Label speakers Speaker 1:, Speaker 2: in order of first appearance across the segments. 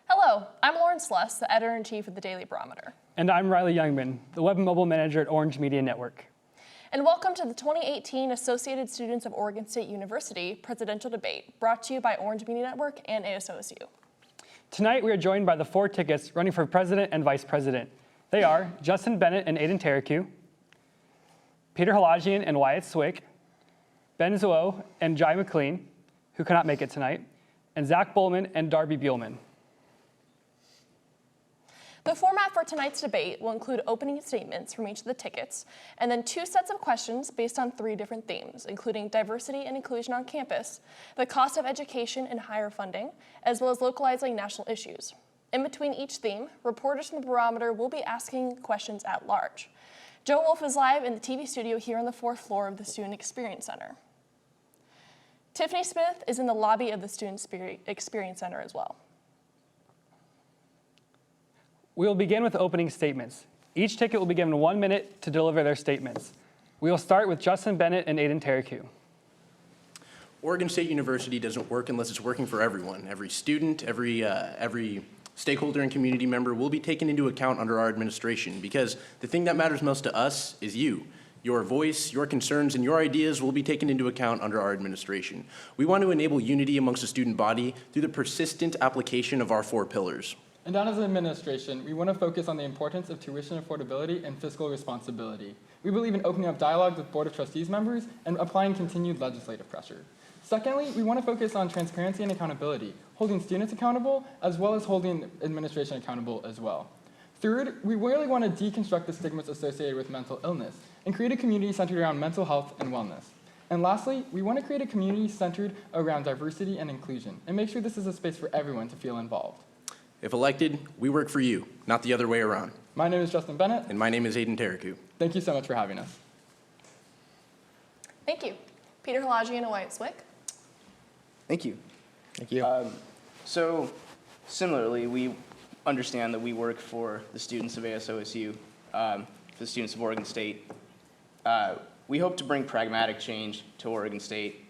Speaker 1: Hello, I'm Lauren Sless, the editor-in-chief of the Daily Barometer.
Speaker 2: And I'm Riley Youngman, the Web and Mobile Manager at Orange Media Network.
Speaker 1: And welcome to the 2018 Associated Students of Oregon State University Presidential Debate, brought to you by Orange Media Network and ASOSU.
Speaker 2: Tonight, we are joined by the four tickets running for president and vice president. They are Justin Bennett and Aiden Tariku, Peter Halajian and Wyatt Swick, Ben Nzowo and Jai McClean, who cannot make it tonight, and Zack Buhlmann and Darby Buhlmann.
Speaker 1: The format for tonight's debate will include opening statements from each of the tickets, and then two sets of questions based on three different themes, including diversity and inclusion on campus, the cost of education and higher funding, as well as localizing national issues. In between each theme, reporters from the Barometer will be asking questions at large. Joe Wolf is live in the TV studio here on the fourth floor of the Student Experience Center. Tiffany Smith is in the lobby of the Student Experience Center as well.
Speaker 2: We will begin with opening statements. Each ticket will be given 1 minute to deliver their statements. We will start with Justin Bennett and Aiden Tariku.
Speaker 3: Oregon State University doesn't work unless it's working for everyone. Every student, every stakeholder and community member will be taken into account under our administration, because the thing that matters most to us is you. Your voice, your concerns, and your ideas will be taken into account under our administration. We want to enable unity amongst the student body through the persistent application of our 4 pillars.
Speaker 4: And as an administration, we want to focus on the importance of tuition affordability and fiscal responsibility. We believe in opening up dialogue with Board of Trustees members and applying continued legislative pressure. Secondly, we want to focus on transparency and accountability, holding students accountable as well as holding administration accountable as well. Third, we really want to deconstruct the stigmas associated with mental illness and create a community centered around mental health and wellness. And lastly, we want to create a community centered around diversity and inclusion and make sure this is a space for everyone to feel involved.
Speaker 3: If elected, we work for you, not the other way around.
Speaker 4: My name is Justin Bennett.
Speaker 3: And my name is Aiden Tariku.
Speaker 4: Thank you so much for having us.
Speaker 1: Thank you. Peter Halajian and Wyatt Swick.
Speaker 5: Thank you.
Speaker 2: Thank you.
Speaker 5: So, similarly, we understand that we work for the students of ASOSU, for the students of Oregon State. We hope to bring pragmatic change to Oregon State,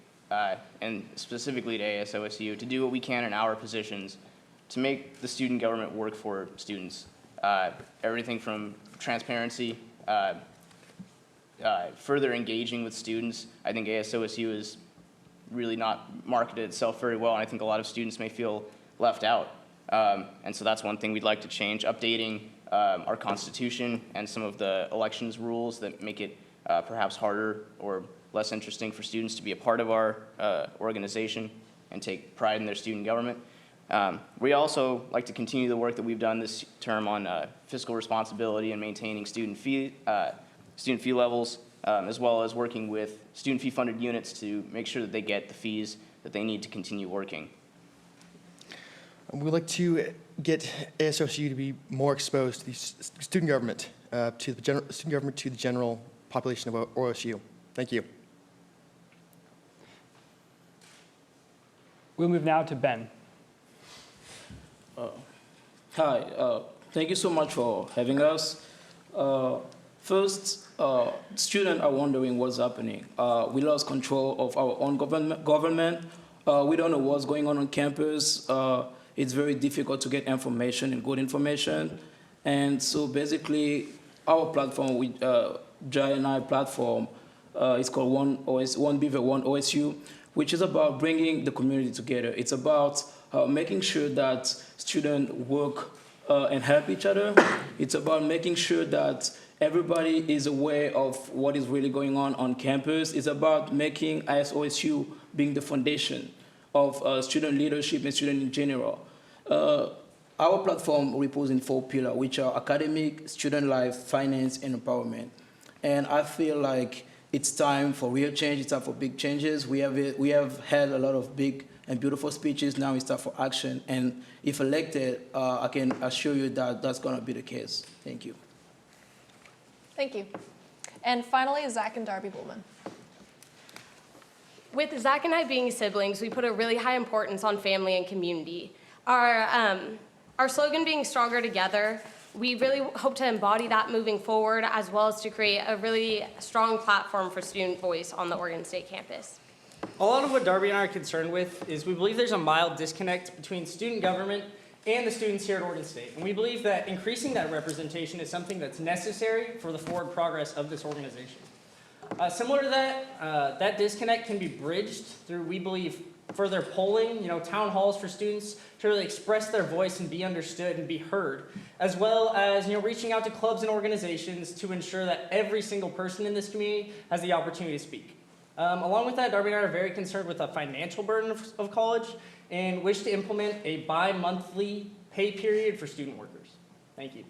Speaker 5: and specifically to ASOSU, to do what we can in our positions to make the student government work for students. Everything from transparency, further engaging with students. I think ASOSU has really not marketed itself very well, and I think a lot of students may feel left out. And so that's one thing we'd like to change, updating our Constitution and some of the elections rules that make it perhaps harder or less interesting for students to be a part of our organization and take pride in their student government. We also like to continue the work that we've done this term on fiscal responsibility and maintaining student fee levels, as well as working with student fee funded units to make sure that they get the fees that they need to continue working.
Speaker 6: We'd like to get ASOSU to be more exposed to the student government, to the general population of OSU. Thank you.
Speaker 2: We'll move now to Ben.
Speaker 7: Hi, thank you so much for having us. First, students are wondering what's happening. We lost control of our own government. We don't know what's going on campus. It's very difficult to get information and good information. And so basically, our platform, Jai and I platform, is called One Beaver, One OSU, which is about bringing the community together. It's about making sure that students work and help each other. It's about making sure that everybody is aware of what is really going on campus. It's about making ASOSU being the foundation of student leadership and student in general. Our platform reposed in 4 pillars, which are academic, student life, finance, and empowerment. And I feel like it's time for real change. It's time for big changes. We have had a lot of big and beautiful speeches. Now it's time for action. And if elected, I can assure you that that's going to be the case. Thank you.
Speaker 1: Thank you. And finally, Zack and Darby Buhlmann.
Speaker 8: With Zack and I being siblings, we put a really high importance on family and community. Our slogan being stronger together, we really hope to embody that moving forward, as well as to create a really strong platform for student voice on the Oregon State campus.
Speaker 9: A lot of what Darby and I are concerned with is we believe there's a mild disconnect between student government and the students here at Oregon State. And we believe that increasing that representation is something that's necessary for the forward progress of this organization. Similar to that, that disconnect can be bridged through, we believe, further polling, town halls for students to really express their voice and be understood and be heard, as well as, reaching out to clubs and organizations to ensure that every single person in this community has the opportunity to speak. Along with that, Darby and I are very concerned with the financial burden of college and wish to implement a bi-monthly pay period for student workers. Thank you.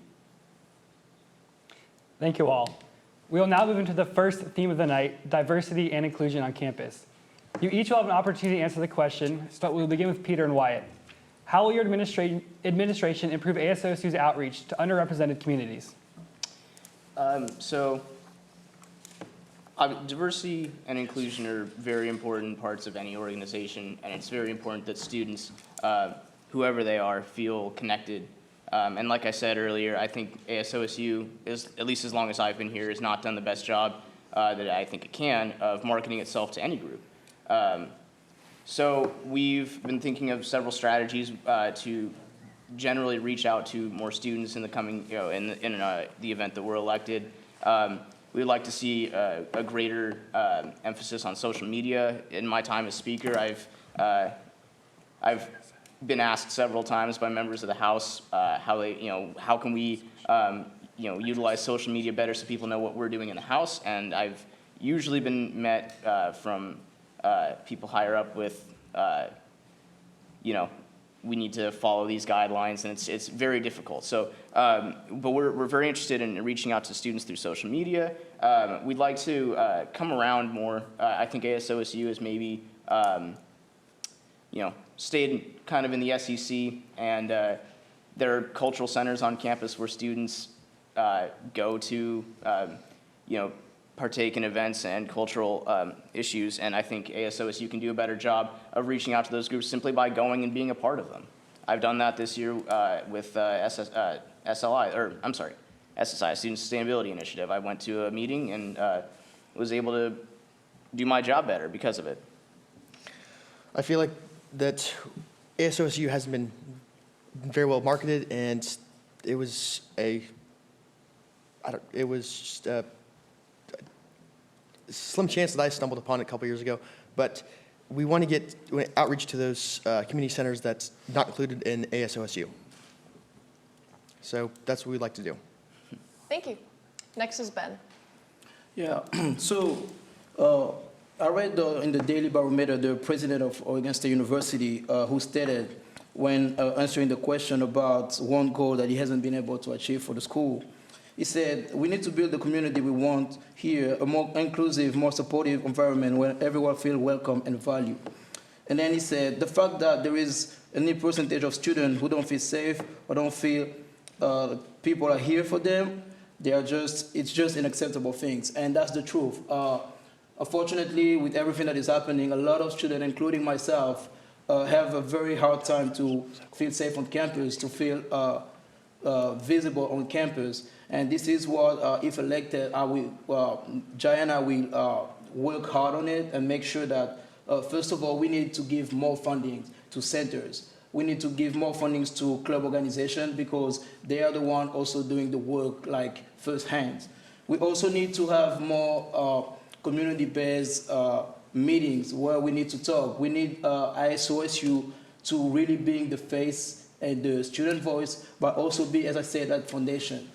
Speaker 2: Thank you all. We will now move into the first theme of the night, diversity and inclusion on campus. You each will have an opportunity to answer the question, so we'll begin with Peter and Wyatt. How will your administration improve ASOSU's outreach to underrepresented communities?
Speaker 5: Diversity and inclusion are very important parts of any organization, and it's very important that students, whoever they are, feel connected. And like I said earlier, I think ASOSU, at least as long as I've been here, has not done the best job that I think it can of marketing itself to any group. So we've been thinking of several strategies to generally reach out to more students in the coming, in the event that we're elected. We'd like to see a greater emphasis on social media. In my time as speaker, I've been asked several times by members of the House how can we utilize social media better so people know what we're doing in the House, and I've usually been met from people higher up with we need to follow these guidelines, and it's very difficult. So, but we're very interested in reaching out to students through social media. We'd like to come around more. I think ASOSU is maybe stayed kind of in the SEC, and there are cultural centers on campus where students go to, partake in events and cultural issues, and I think ASOSU can do a better job of reaching out to those groups simply by going and being a part of them. I've done that this year with SSI, Student Sustainability Initiative. I went to a meeting and was able to do my job better because of it.
Speaker 6: I feel like that ASOSU hasn't been very well marketed, and it was just a slim chance that I stumbled upon it a couple years ago. But we want to get outreach to those community centers that's not included in ASOSU. So that's what we'd like to do.
Speaker 1: Thank you. Next is Ben.
Speaker 7: Yeah, so I read in the Daily Barometer the president of Oregon State University who stated when answering the question about one goal that he hasn't been able to achieve for the school. He said, we need to build the community we want here, a more inclusive, more supportive environment where everyone feels welcome and valued. And then he said, the fact that there is a new percentage of students who don't feel safe or don't feel people are here for them, it's just unacceptable things. And that's the truth. Unfortunately, with everything that is happening, a lot of students, including myself, have a very hard time to feel safe on campus, to feel visible on campus. And this is what, if elected, Jai and I will work hard on it and make sure that, first of all, we need to give more funding to centers. We need to give more funding to club organizations because they are the one also doing the work like firsthand. We also need to have more community-based meetings where we need to talk. We need ASOSU to really being the face and the student voice, but also be, as I said, that foundation.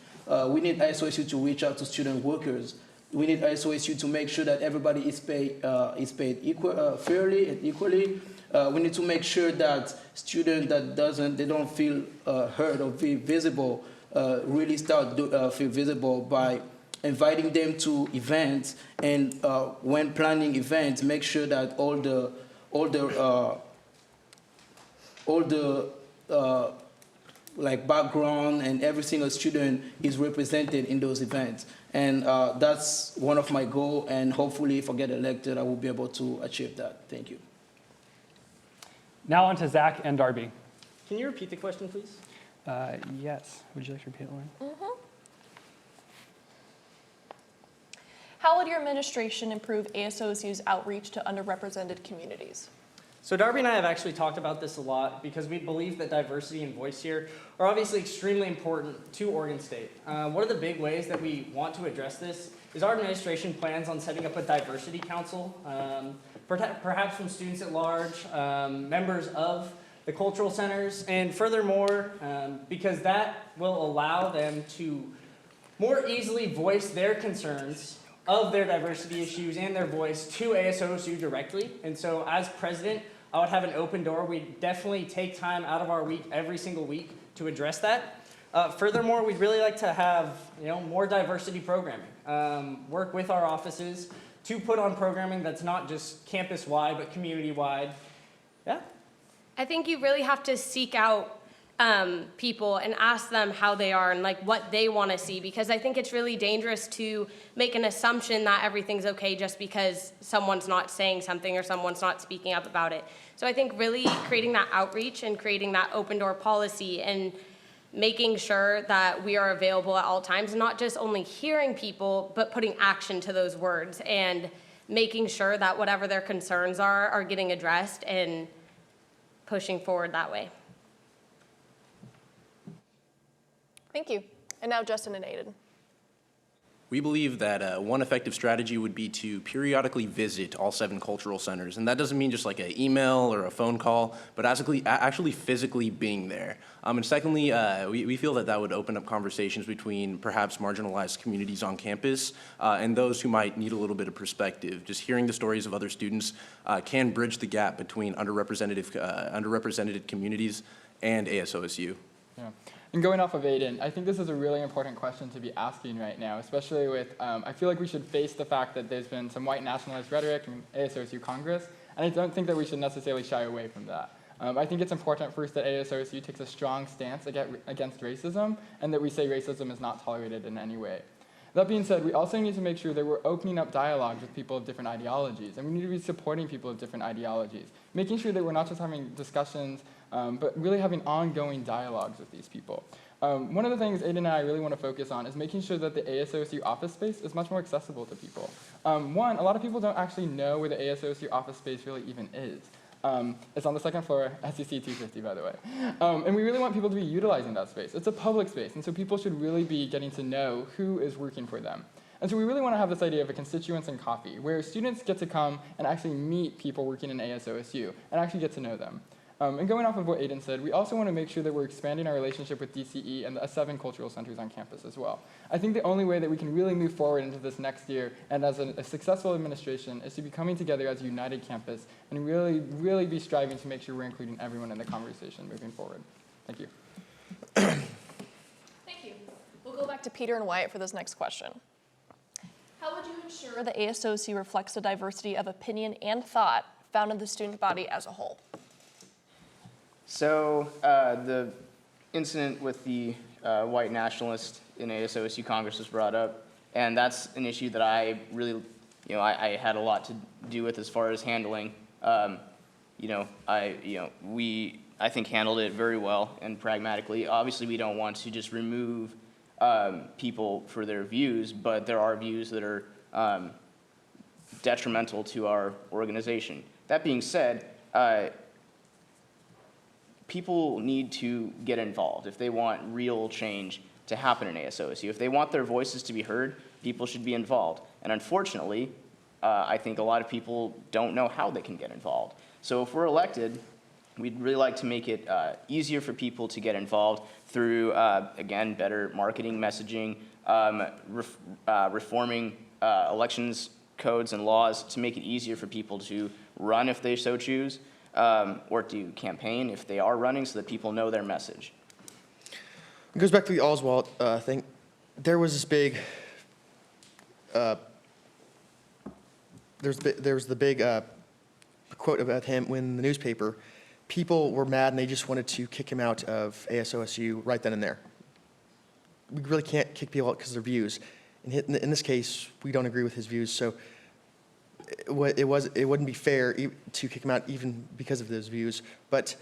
Speaker 7: We need ASOSU to reach out to student workers. We need ASOSU to make sure that everybody is paid fairly and equally. We need to make sure that students that they don't feel heard or feel visible really start feel visible by inviting them to events, and when planning events, make sure that all the like background and every single student is represented in those events. And that's one of my goals, and hopefully if I get elected, I will be able to achieve that. Thank you.
Speaker 2: Now on to Zack and Darby.
Speaker 9: Can you repeat the question, please?
Speaker 2: Yes. Would you like to repeat it, Lauren?
Speaker 1: Mm-hmm. How would your administration improve ASOSU's outreach to underrepresented communities?
Speaker 9: So Darby and I have actually talked about this a lot because we believe that diversity and voice here are obviously extremely important to Oregon State. One of the big ways that we want to address this is our administration plans on setting up a diversity council, perhaps from students at large, members of the cultural centers, and furthermore, because that will allow them to more easily voice their concerns of their diversity issues and their voice to ASOSU directly. And so as president, I would have an open door. We definitely take time out of our week every single week to address that. Furthermore, we'd really like to have more diversity programming. Work with our offices to put on programming that's not just campus-wide, but community-wide. Yeah.
Speaker 8: I think you really have to seek out people and ask them how they are and like what they want to see, because I think it's really dangerous to make an assumption that everything's okay just because someone's not saying something or someone's not speaking up about it. So I think really creating that outreach and creating that open door policy and making sure that we are available at all times, not just only hearing people, but putting action to those words and making sure that whatever their concerns are getting addressed and pushing forward that way.
Speaker 1: Thank you. And now Justin and Aiden.
Speaker 3: We believe that one effective strategy would be to periodically visit all 7 cultural centers. And that doesn't mean just like an email or a phone call, but actually physically being there. And secondly, we feel that that would open up conversations between perhaps marginalized communities on campus and those who might need a little bit of perspective. Just hearing the stories of other students can bridge the gap between underrepresented communities and ASOSU.
Speaker 4: Yeah. And going off of Aiden, I think this is a really important question to be asking right now, especially with, I feel like we should face the fact that there's been some white nationalist rhetoric in ASOSU Congress, and I don't think that we should necessarily shy away from that. I think it's important first that ASOSU takes a strong stance against racism, and that we say racism is not tolerated in any way. That being said, we also need to make sure that we're opening up dialogues with people of different ideologies, and we need to be supporting people of different ideologies, making sure that we're not just having discussions, but really having ongoing dialogues with these people. One of the things Aiden and I really want to focus on is making sure that the ASOSU office space is much more accessible to people. One, a lot of people don't actually know where the ASOSU office space really even is. It's on the 2nd floor, SEC 250, by the way. And we really want people to be utilizing that space. It's a public space, and so people should really be getting to know who is working for them. And so we really want to have this idea of a constituents and coffee, where students get to come and actually meet people working in ASOSU and actually get to know them. And going off of what Aiden said, we also want to make sure that we're expanding our relationship with DCE and the 7 cultural centers on campus as well. I think the only way that we can really move forward into this next year and as a successful administration is to be coming together as a united campus and really be striving to make sure we're including everyone in the conversation moving forward. Thank you.
Speaker 1: Thank you. We'll go back to Peter and Wyatt for this next question. How would you ensure the ASOSU reflects the diversity of opinion and thought found in the student body as a whole?
Speaker 5: So the incident with the white nationalist in ASOSU Congress was brought up, and that's an issue that I really, I had a lot to do with as far as handling. We, I think, handled it very well and pragmatically. Obviously, we don't want to just remove people for their views, but there are views that are detrimental to our organization. That being said, people need to get involved if they want real change to happen in ASOSU. If they want their voices to be heard, people should be involved. And unfortunately, I think a lot of people don't know how they can get involved. So if we're elected, we'd really like to make it easier for people to get involved through, again, better marketing messaging, reforming elections codes and laws to make it easier for people to run if they so choose, or to campaign if they are running so that people know their message.
Speaker 6: It goes back to the Oswald thing. There was this big, there was the big quote about him when the newspaper, people were mad and they just wanted to kick him out of ASOSU right then and there. We really can't kick people out because of their views. In this case, we don't agree with his views, so it wouldn't be fair to kick him out even because of those views. But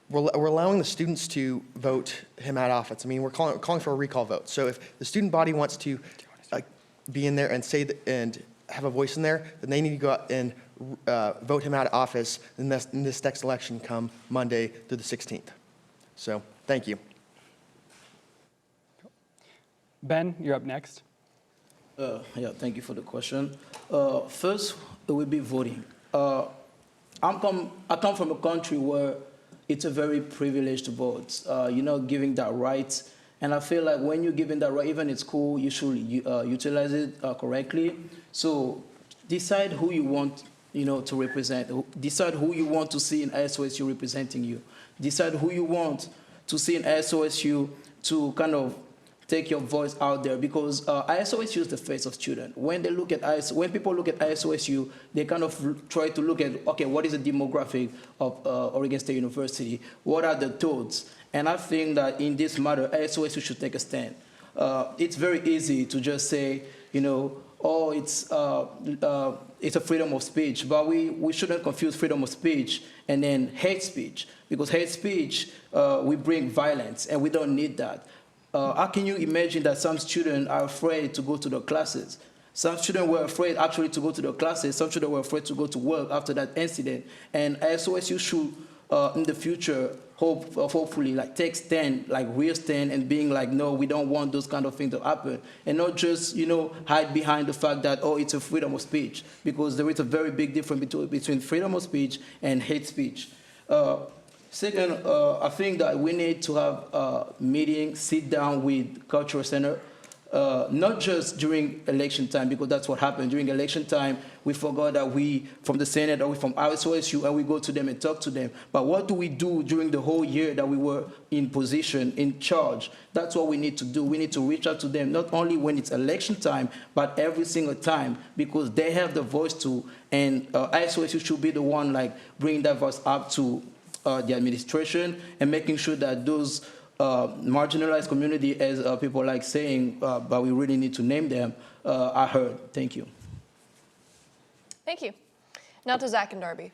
Speaker 6: we're allowing the students to vote him out of office. I mean, we're calling for a recall vote. So if the student body wants to be in there and say that, and have a voice in there, then they need to go out and vote him out of office in this next election come Monday through the 16th. So thank you.
Speaker 2: Ben, you're up next.
Speaker 7: Yeah, thank you for the question. First, it will be voting. I come from a country where it's a very privileged to vote, giving that right. And I feel like when you're given that right, even in school, you should utilize it correctly. So decide who you want, to represent. Decide who you want to see in ASOSU representing you. Decide who you want to see in ASOSU to kind of take your voice out there, because ASOSU is the face of student. When they look at when people look at ASOSU, they kind of try to look at, okay, what is the demographic of Oregon State University? What are the thoughts? And I think that in this matter, ASOSU should take a stand. It's very easy to just say, oh, it's a freedom of speech, but we shouldn't confuse freedom of speech and then hate speech, because hate speech will bring violence, and we don't need that. How can you imagine that some students are afraid to go to the classes? Some students were afraid actually to go to the classes. Some students were afraid to go to work after that incident. And ASOSU should, in the future, hopefully, take stand, real stand, and being like, no, we don't want those kind of things to happen. And not just, hide behind the fact that, oh, it's a freedom of speech, because there is a very big difference between freedom of speech and hate speech. Second, I think that we need to have a meeting, sit down with Cultural Center, not just during election time, because that's what happened. During election time, we forgot that we, from the Senate or from ASOSU, and we go to them and talk to them. But what do we do during the whole year that we were in position, in charge? That's what we need to do. We need to reach out to them, not only when it's election time, but every single time, because they have the voice too, and ASOSU should be the one bringing that voice up to the administration and making sure that those marginalized community, as people like saying, but we really need to name them, are heard. Thank you.
Speaker 1: Thank you. Now to Zack and Darby.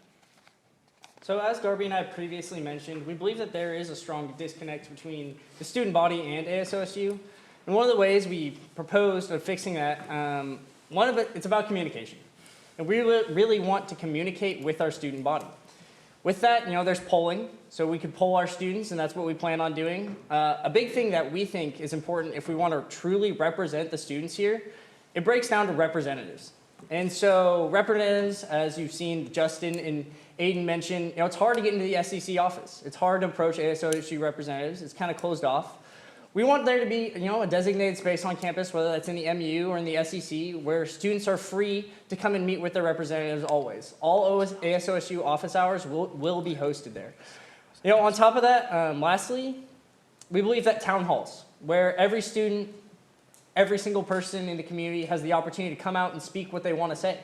Speaker 9: So as Darby and I previously mentioned, we believe that there is a strong disconnect between the student body and ASOSU. And one of the ways we proposed of fixing that, one of it, it's about communication. And we really want to communicate with our student body. With that, there's polling, so we could poll our students, and that's what we plan on doing. A big thing that we think is important if we want to truly represent the students here, it breaks down to representatives. And so representatives, as you've seen Justin and Aiden mention, it's hard to get into the SEC office. It's hard to approach ASOSU representatives. It's kind of closed off. We want there to be, a designated space on campus, whether that's in the MU or in the SEC, where students are free to come and meet with their representatives always. All ASOSU office hours will be hosted there. On top of that, lastly, we believe that town halls, where every student, every single person in the community has the opportunity to come out and speak what they want to say.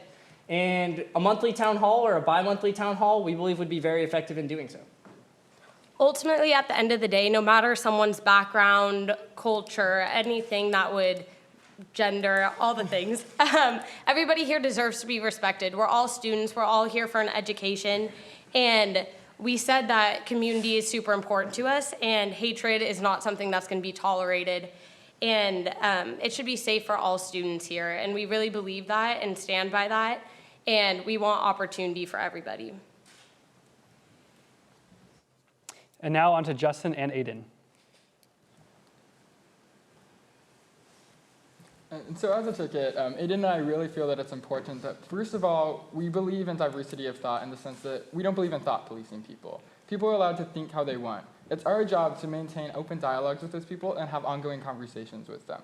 Speaker 9: And a monthly town hall or a bi-monthly town hall, we believe would be very effective in doing so.
Speaker 8: Ultimately, at the end of the day, no matter someone's background, culture, anything that would gender, all the things, everybody here deserves to be respected. We're all students. We're all here for an education. And we said that community is super important to us, and hatred is not something that's going to be tolerated. And it should be safe for all students here. And we really believe that and stand by that. And we want opportunity for everybody.
Speaker 2: And now on to Justin and Aiden.
Speaker 4: And so as a ticket, Aiden and I really feel that it's important that, first of all, we believe in diversity of thought in the sense that we don't believe in thought policing people. People are allowed to think how they want. It's our job to maintain open dialogues with those people and have ongoing conversations with them.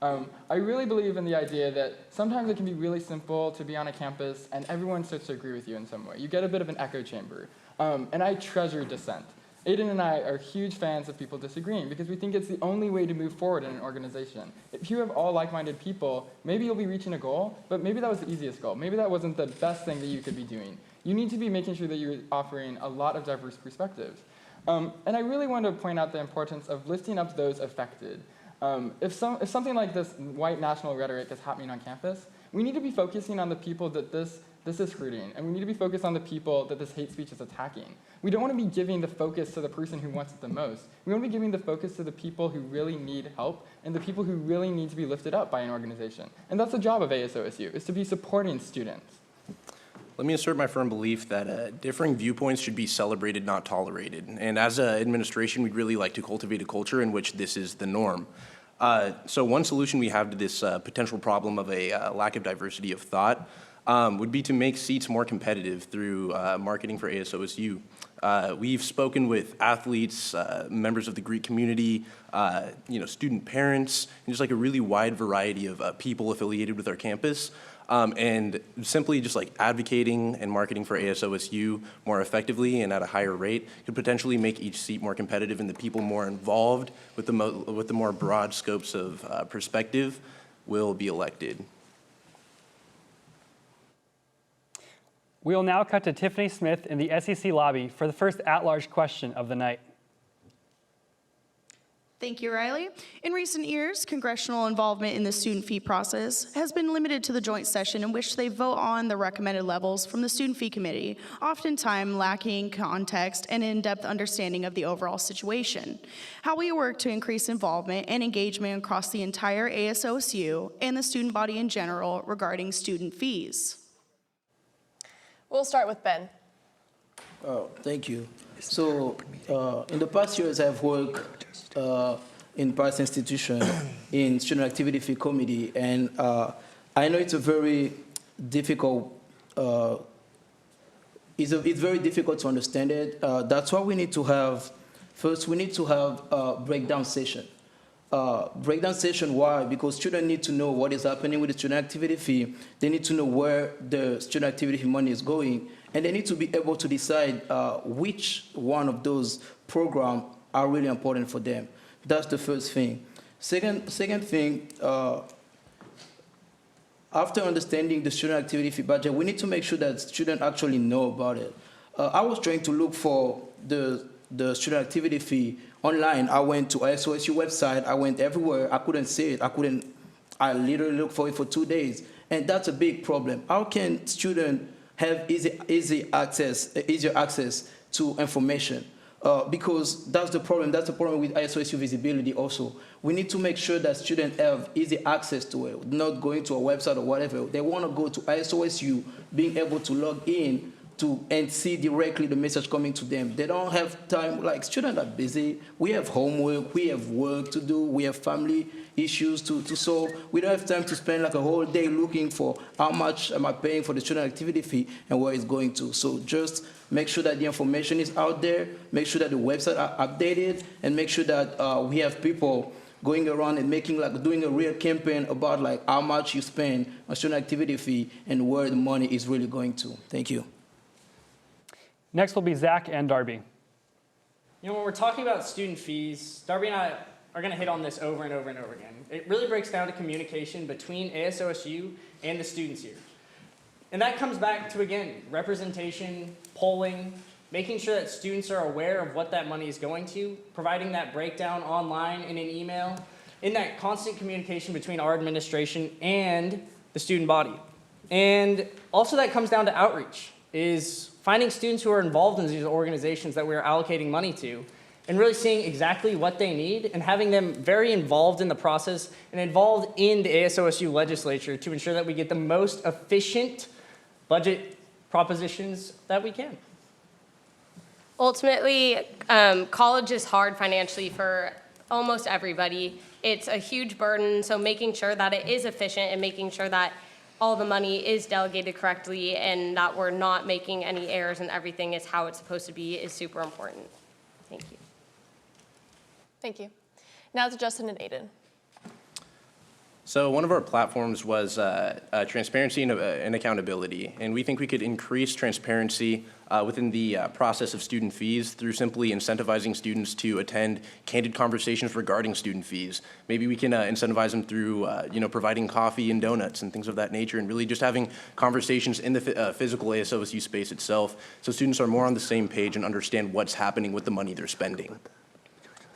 Speaker 4: I really believe in the idea that sometimes it can be really simple to be on a campus and everyone starts to agree with you in some way. You get a bit of an echo chamber. And I treasure dissent. Aiden and I are huge fans of people disagreeing because we think it's the only way to move forward in an organization. If you have all like-minded people, maybe you'll be reaching a goal, but maybe that was the easiest goal. Maybe that wasn't the best thing that you could be doing. You need to be making sure that you're offering a lot of diverse perspectives. And I really want to point out the importance of lifting up those affected. If something like this white national rhetoric is happening on campus, we need to be focusing on the people that this is hurting, and we need to be focused on the people that this hate speech is attacking. We don't want to be giving the focus to the person who wants it the most. We want to be giving the focus to the people who really need help and the people who really need to be lifted up by an organization. And that's the job of ASOSU, is to be supporting students.
Speaker 3: Let me assert my firm belief that differing viewpoints should be celebrated, not tolerated. And as an administration, we'd really like to cultivate a culture in which this is the norm. So one solution we have to this potential problem of a lack of diversity of thought would be to make seats more competitive through marketing for ASOSU. We've spoken with athletes, members of the Greek community, student parents, and just like a really wide variety of people affiliated with our campus. And simply just like advocating and marketing for ASOSU more effectively and at a higher rate could potentially make each seat more competitive and the people more involved with the more broad scopes of perspective will be elected.
Speaker 2: We will now cut to Tiffany Smith in the SEC lobby for the first at-large question of the night.
Speaker 10: Thank you, Riley. In recent years, congressional involvement in the student fee process has been limited to the joint session in which they vote on the recommended levels from the student fee committee, oftentimes lacking context and in-depth understanding of the overall situation. How will you work to increase involvement and engagement across the entire ASOSU and the student body in general regarding student fees?
Speaker 1: We'll start with Ben.
Speaker 7: Oh, thank you. So, in the past years, I've worked in past institutions in student activity fee committee, and I know it's a very difficult. It's very difficult to understand it. That's why we need to have. First, we need to have a breakdown session. Breakdown session, why? Because students need to know what is happening with the student activity fee. They need to know where the student activity fee money is going, and they need to be able to decide which one of those programs are really important for them. That's the first thing. Second thing, after understanding the student activity fee budget, we need to make sure that students actually know about it. I was trying to look for the student activity fee online. I went to ASOSU website. I went everywhere. I couldn't see it. I literally looked for it for 2 days. And that's a big problem. How can students have easier access to information? Because that's the problem. That's the problem with ASOSU visibility also. We need to make sure that students have easy access to it, not going to a website or whatever. They want to go to ASOSU, being able to log in and see directly the message coming to them. They don't have time, like students are busy. We have homework, we have work to do, we have family issues to solve. We don't have time to spend like a whole day looking for how much am I paying for the student activity fee and where it's going to. So just make sure that the information is out there, make sure that the website are updated, and make sure that we have people going around and doing a real campaign about like how much you spend on student activity fee and where the money is really going to. Thank you.
Speaker 2: Next will be Zack and Darby.
Speaker 9: When we're talking about student fees, Darby and I are going to hit on this over and over and over again. It really breaks down to communication between ASOSU and the students here. And that comes back to, again, representation, polling, making sure that students are aware of what that money is going to, providing that breakdown online in an email, in that constant communication between our administration and the student body. And also that comes down to outreach, is finding students who are involved in these organizations that we're allocating money to, and really seeing exactly what they need and having them very involved in the process and involved in the ASOSU legislature to ensure that we get the most efficient budget propositions that we can.
Speaker 8: Ultimately, college is hard financially for almost everybody. It's a huge burden, so making sure that it is efficient and making sure that all the money is delegated correctly and that we're not making any errors and everything is how it's supposed to be is super important. Thank you.
Speaker 1: Thank you. Now to Justin and Aiden.
Speaker 3: So one of our platforms was transparency and accountability, and we think we could increase transparency within the process of student fees through simply incentivizing students to attend candid conversations regarding student fees. Maybe we can incentivize them through providing coffee and donuts and things of that nature, and really just having conversations in the physical ASOSU space itself, so students are more on the same page and understand what's happening with the money they're spending.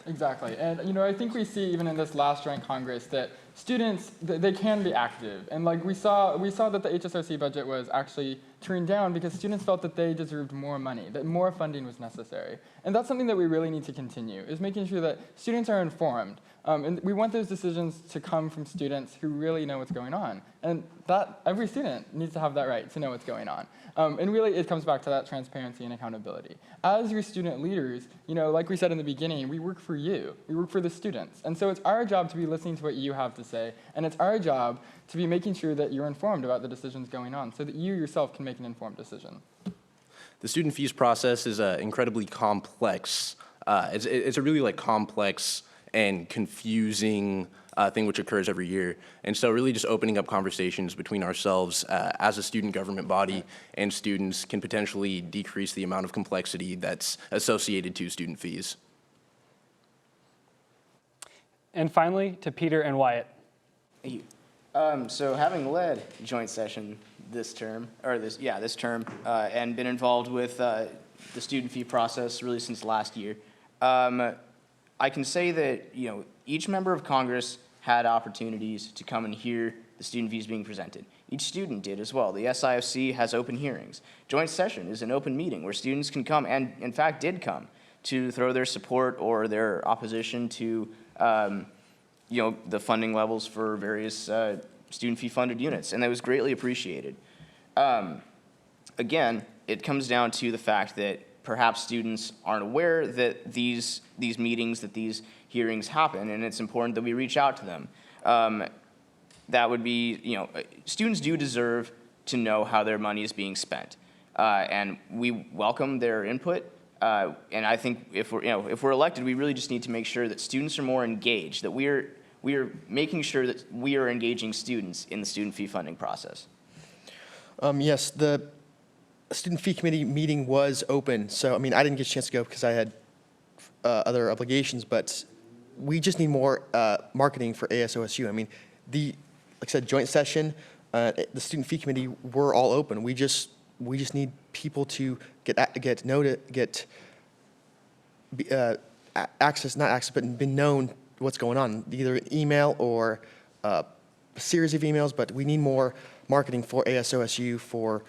Speaker 4: Exactly, and I think we see even in this last joint Congress that students, they can be active, and like we saw that the HSRC budget was actually turned down because students felt that they deserved more money, that more funding was necessary, and that's something that we really need to continue, is making sure that students are informed, and we want those decisions to come from students who really know what's going on. And that every student needs to have that right to know what's going on. And really, it comes back to that transparency and accountability. As your student leaders, like we said in the beginning, we work for you. We work for the students. And so it's our job to be listening to what you have to say, and it's our job to be making sure that you're informed about the decisions going on so that you yourself can make an informed decision.
Speaker 3: The student fees process is incredibly complex. It's a really complex and confusing thing which occurs every year. And so really just opening up conversations between ourselves as a student government body and students can potentially decrease the amount of complexity that's associated to student fees.
Speaker 2: And finally, to Peter and Wyatt.
Speaker 5: Thank you. So having led joint session this term, and been involved with the student fee process really since last year, I can say that each member of Congress had opportunities to come and hear the student fees being presented. Each student did as well. The SIFC has open hearings. Joint session is an open meeting where students can come, and in fact did come, to throw their support or their opposition to the funding levels for various student fee funded units, and that was greatly appreciated. Again, it comes down to the fact that perhaps students aren't aware that these meetings, that these hearings happen, and it's important that we reach out to them. That would be, students do deserve to know how their money is being spent, and we welcome their input. And I think if we're elected, we really just need to make sure that students are more engaged, that we are making sure that we are engaging students in the student fee funding process.
Speaker 6: Yes, the student fee committee meeting was open. So, I didn't get a chance to go because I had other obligations, but we just need more marketing for ASOSU. like I said, joint session, the student fee committee, we're all open. We just need people to get access, not access, but been known what's going on, either an email or a series of emails, but we need more marketing for ASOSU for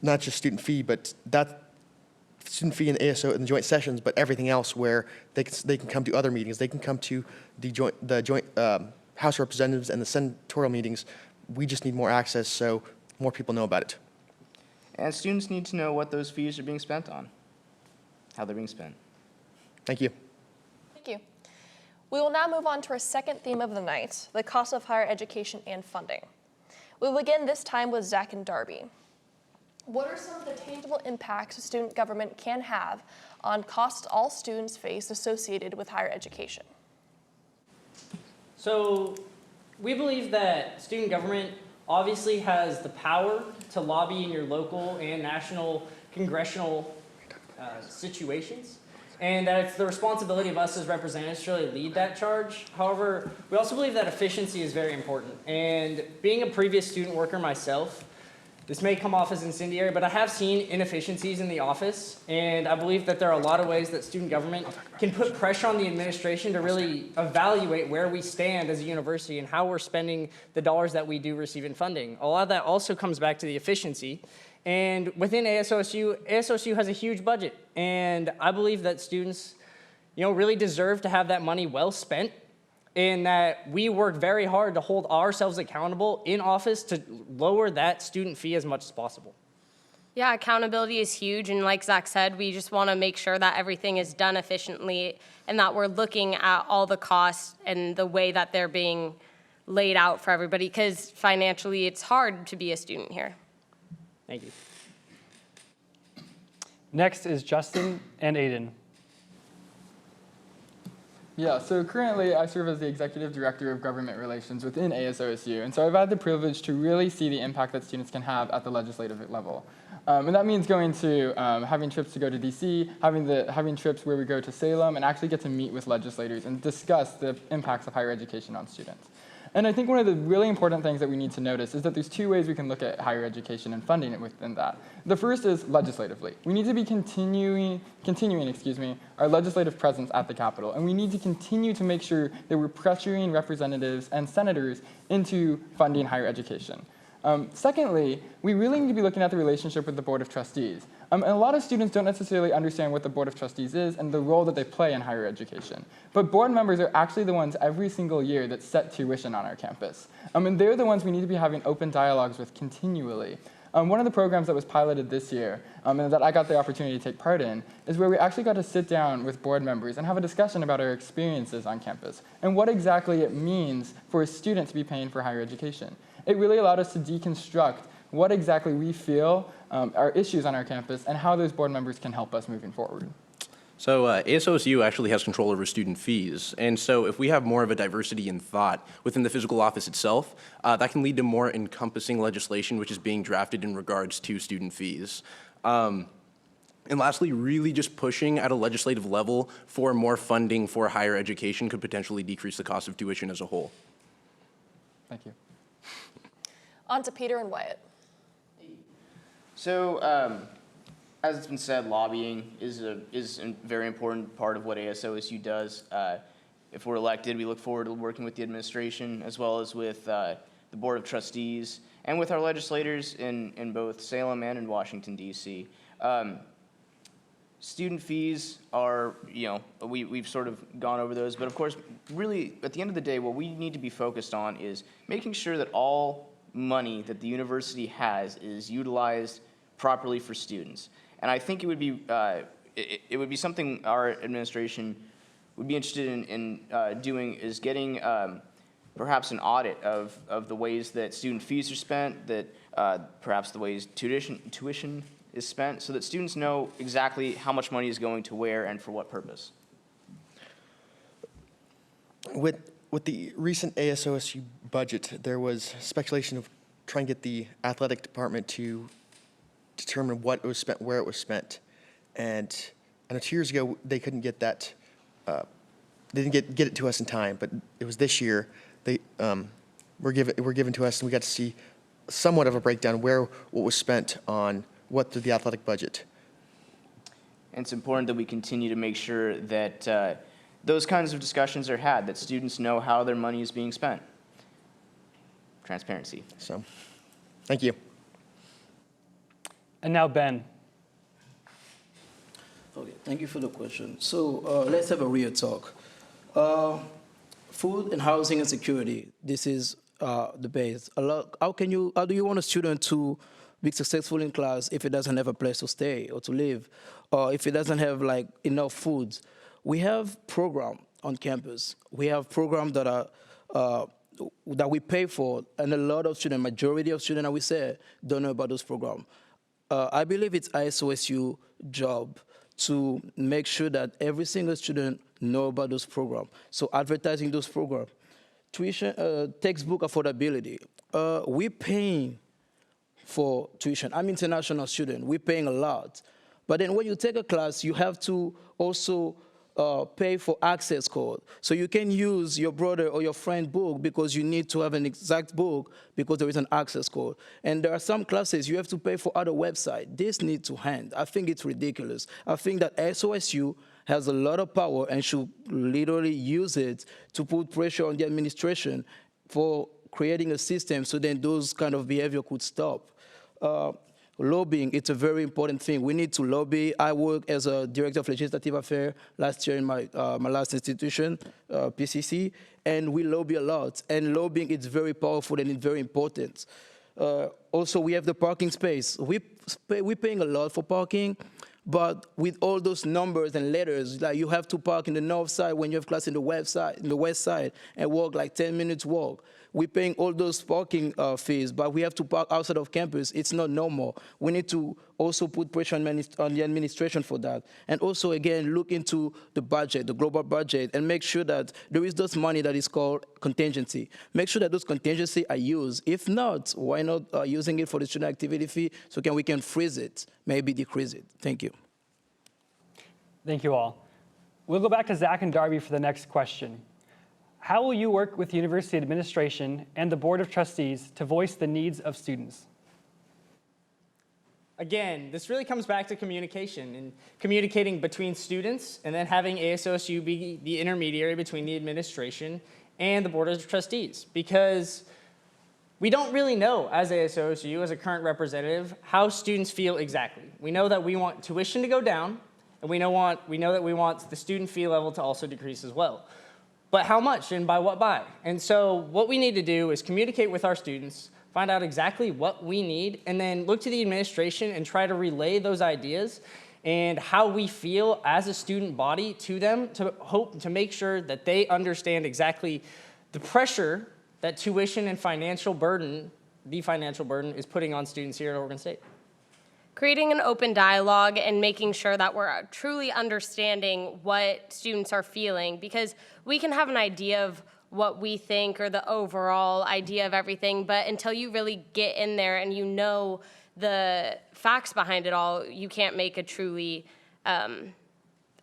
Speaker 6: not just student fee, but that student fee and ASO in the joint sessions, but everything else where they can come to other meetings. They can come to the joint House of Representatives and the senatorial meetings. We just need more access so more people know about it.
Speaker 5: And students need to know what those fees are being spent on, how they're being spent.
Speaker 6: Thank you.
Speaker 1: Thank you. We will now move on to our second theme of the night, the cost of higher education and funding. We'll begin this time with Zack and Darby. What are some of the tangible impacts student government can have on costs all students face associated with higher education?
Speaker 9: So we believe that student government obviously has the power to lobby in your local and national congressional situations, and that it's the responsibility of us as representatives to really lead that charge. However, we also believe that efficiency is very important, and being a previous student worker myself, this may come off as incendiary, but I have seen inefficiencies in the office, and I believe that there are a lot of ways that student government can put pressure on the administration to really evaluate where we stand as a university and how we're spending the dollars that we do receive in funding. A lot of that also comes back to the efficiency. And within ASOSU has a huge budget, and I believe that students, really deserve to have that money well spent, and that we work very hard to hold ourselves accountable in office to lower that student fee as much as possible.
Speaker 8: Yeah, accountability is huge, and like Zack said, we just want to make sure that everything is done efficiently and that we're looking at all the costs and the way that they're being laid out for everybody, because financially it's hard to be a student here.
Speaker 9: Thank you.
Speaker 2: Next is Justin and Aiden.
Speaker 4: Yeah, so currently I serve as the Executive Director of Government Relations within ASOSU, and so I've had the privilege to really see the impact that students can have at the legislative level. And that means going to, having trips to go to DC, having trips where we go to Salem and actually get to meet with legislators and discuss the impacts of higher education on students. And I think one of the really important things that we need to notice is that there's two ways we can look at higher education and funding it within that. The first is legislatively. We need to be continuing our legislative presence at the Capitol, and we need to continue to make sure that we're pressuring representatives and senators into funding higher education. Secondly, we really need to be looking at the relationship with the Board of Trustees. And a lot of students don't necessarily understand what the Board of Trustees is and the role that they play in higher education. But board members are actually the ones every single year that set tuition on our campus. And they're the ones we need to be having open dialogues with continually. One of the programs that was piloted this year, and that I got the opportunity to take part in, is where we actually got to sit down with board members and have a discussion about our experiences on campus and what exactly it means for a student to be paying for higher education. It really allowed us to deconstruct what exactly we feel are issues on our campus and how those board members can help us moving forward.
Speaker 3: So ASOSU actually has control over student fees, and so if we have more of a diversity in thought within the physical office itself, that can lead to more encompassing legislation which is being drafted in regards to student fees. And lastly, really just pushing at a legislative level for more funding for higher education could potentially decrease the cost of tuition as a whole.
Speaker 4: Thank you.
Speaker 1: On to Peter and Wyatt.
Speaker 5: So, as it's been said, lobbying is a very important part of what ASOSU does. If we're elected, we look forward to working with the administration as well as with the Board of Trustees and with our legislators in both Salem and in Washington, D.C. Student fees are, we've sort of gone over those, but of course, really, at the end of the day, what we need to be focused on is making sure that all money that the university has is utilized properly for students. And I think it would be something our administration would be interested in doing is getting perhaps an audit of the ways that student fees are spent, that perhaps the ways tuition is spent, so that students know exactly how much money is going to where and for what purpose.
Speaker 6: With the recent ASOSU budget, there was speculation of trying to get the athletic department to determine what was spent, where it was spent. And I know 2 years ago, they couldn't get that, they didn't get it to us in time, but it was this year, they were given to us, and we got to see somewhat of a breakdown what was spent on what through the athletic budget.
Speaker 5: And it's important that we continue to make sure that those kinds of discussions are had, that students know how their money is being spent. Transparency.
Speaker 6: So, thank you.
Speaker 2: And now Ben.
Speaker 7: Okay, thank you for the question. So let's have a real talk. Food and housing and security. This is the base. How do you want a student to be successful in class if it doesn't have a place to stay or to live, or if it doesn't have enough food? We have programs on campus. We have programs that are that we pay for, and a lot of students, majority of students, I would say, don't know about those programs. I believe it's ASOSU job to make sure that every single student know about those programs. So advertising those programs. Tuition, textbook affordability. We're paying for tuition. I'm an international student. We're paying a lot. But then when you take a class, you have to also pay for access code. So you can use your brother or your friend book because you need to have an exact book because there is an access code. And there are some classes you have to pay for other websites. This needs to end. I think it's ridiculous. I think that ASOSU has a lot of power and should literally use it to put pressure on the administration for creating a system so then those kind of behavior could stop. Lobbying, it's a very important thing. We need to lobby. I worked as a director of legislative affairs last year in my last institution, PCC, and we lobby a lot. And lobbying is very powerful and it's very important. Also, we have the parking space. We're paying a lot for parking, but with all those numbers and letters, like you have to park in the north side when you have class in the west side, and walk 10 minutes walk. We're paying all those parking fees, but we have to park outside of campus. It's not normal. We need to also put pressure on the administration for that. And also, again, look into the budget, the global budget, and make sure that there is this money that is called contingency. Make sure that those contingency are used. If not, why not using it for the student activity fee so we can freeze it, maybe decrease it. Thank you.
Speaker 2: Thank you all. We'll go back to Zack and Darby for the next question. How will you work with the university administration and the Board of Trustees to voice the needs of students?
Speaker 9: Again, this really comes back to communication and communicating between students and then having ASOSU be the intermediary between the administration and the Board of Trustees, because We don't really know, as ASOSU, as a current representative, how students feel exactly. We know that we want tuition to go down, and we know that we want the student fee level to also decrease as well. But how much and by what by? And so what we need to do is communicate with our students, find out exactly what we need, and then look to the administration and try to relay those ideas and how we feel as a student body to them to make sure that they understand exactly the pressure that tuition and the financial burden is putting on students here at Oregon State.
Speaker 8: Creating an open dialogue and making sure that we're truly understanding what students are feeling, because we can have an idea of what we think or the overall idea of everything, but until you really get in there and you know the facts behind it all, you can't make a truly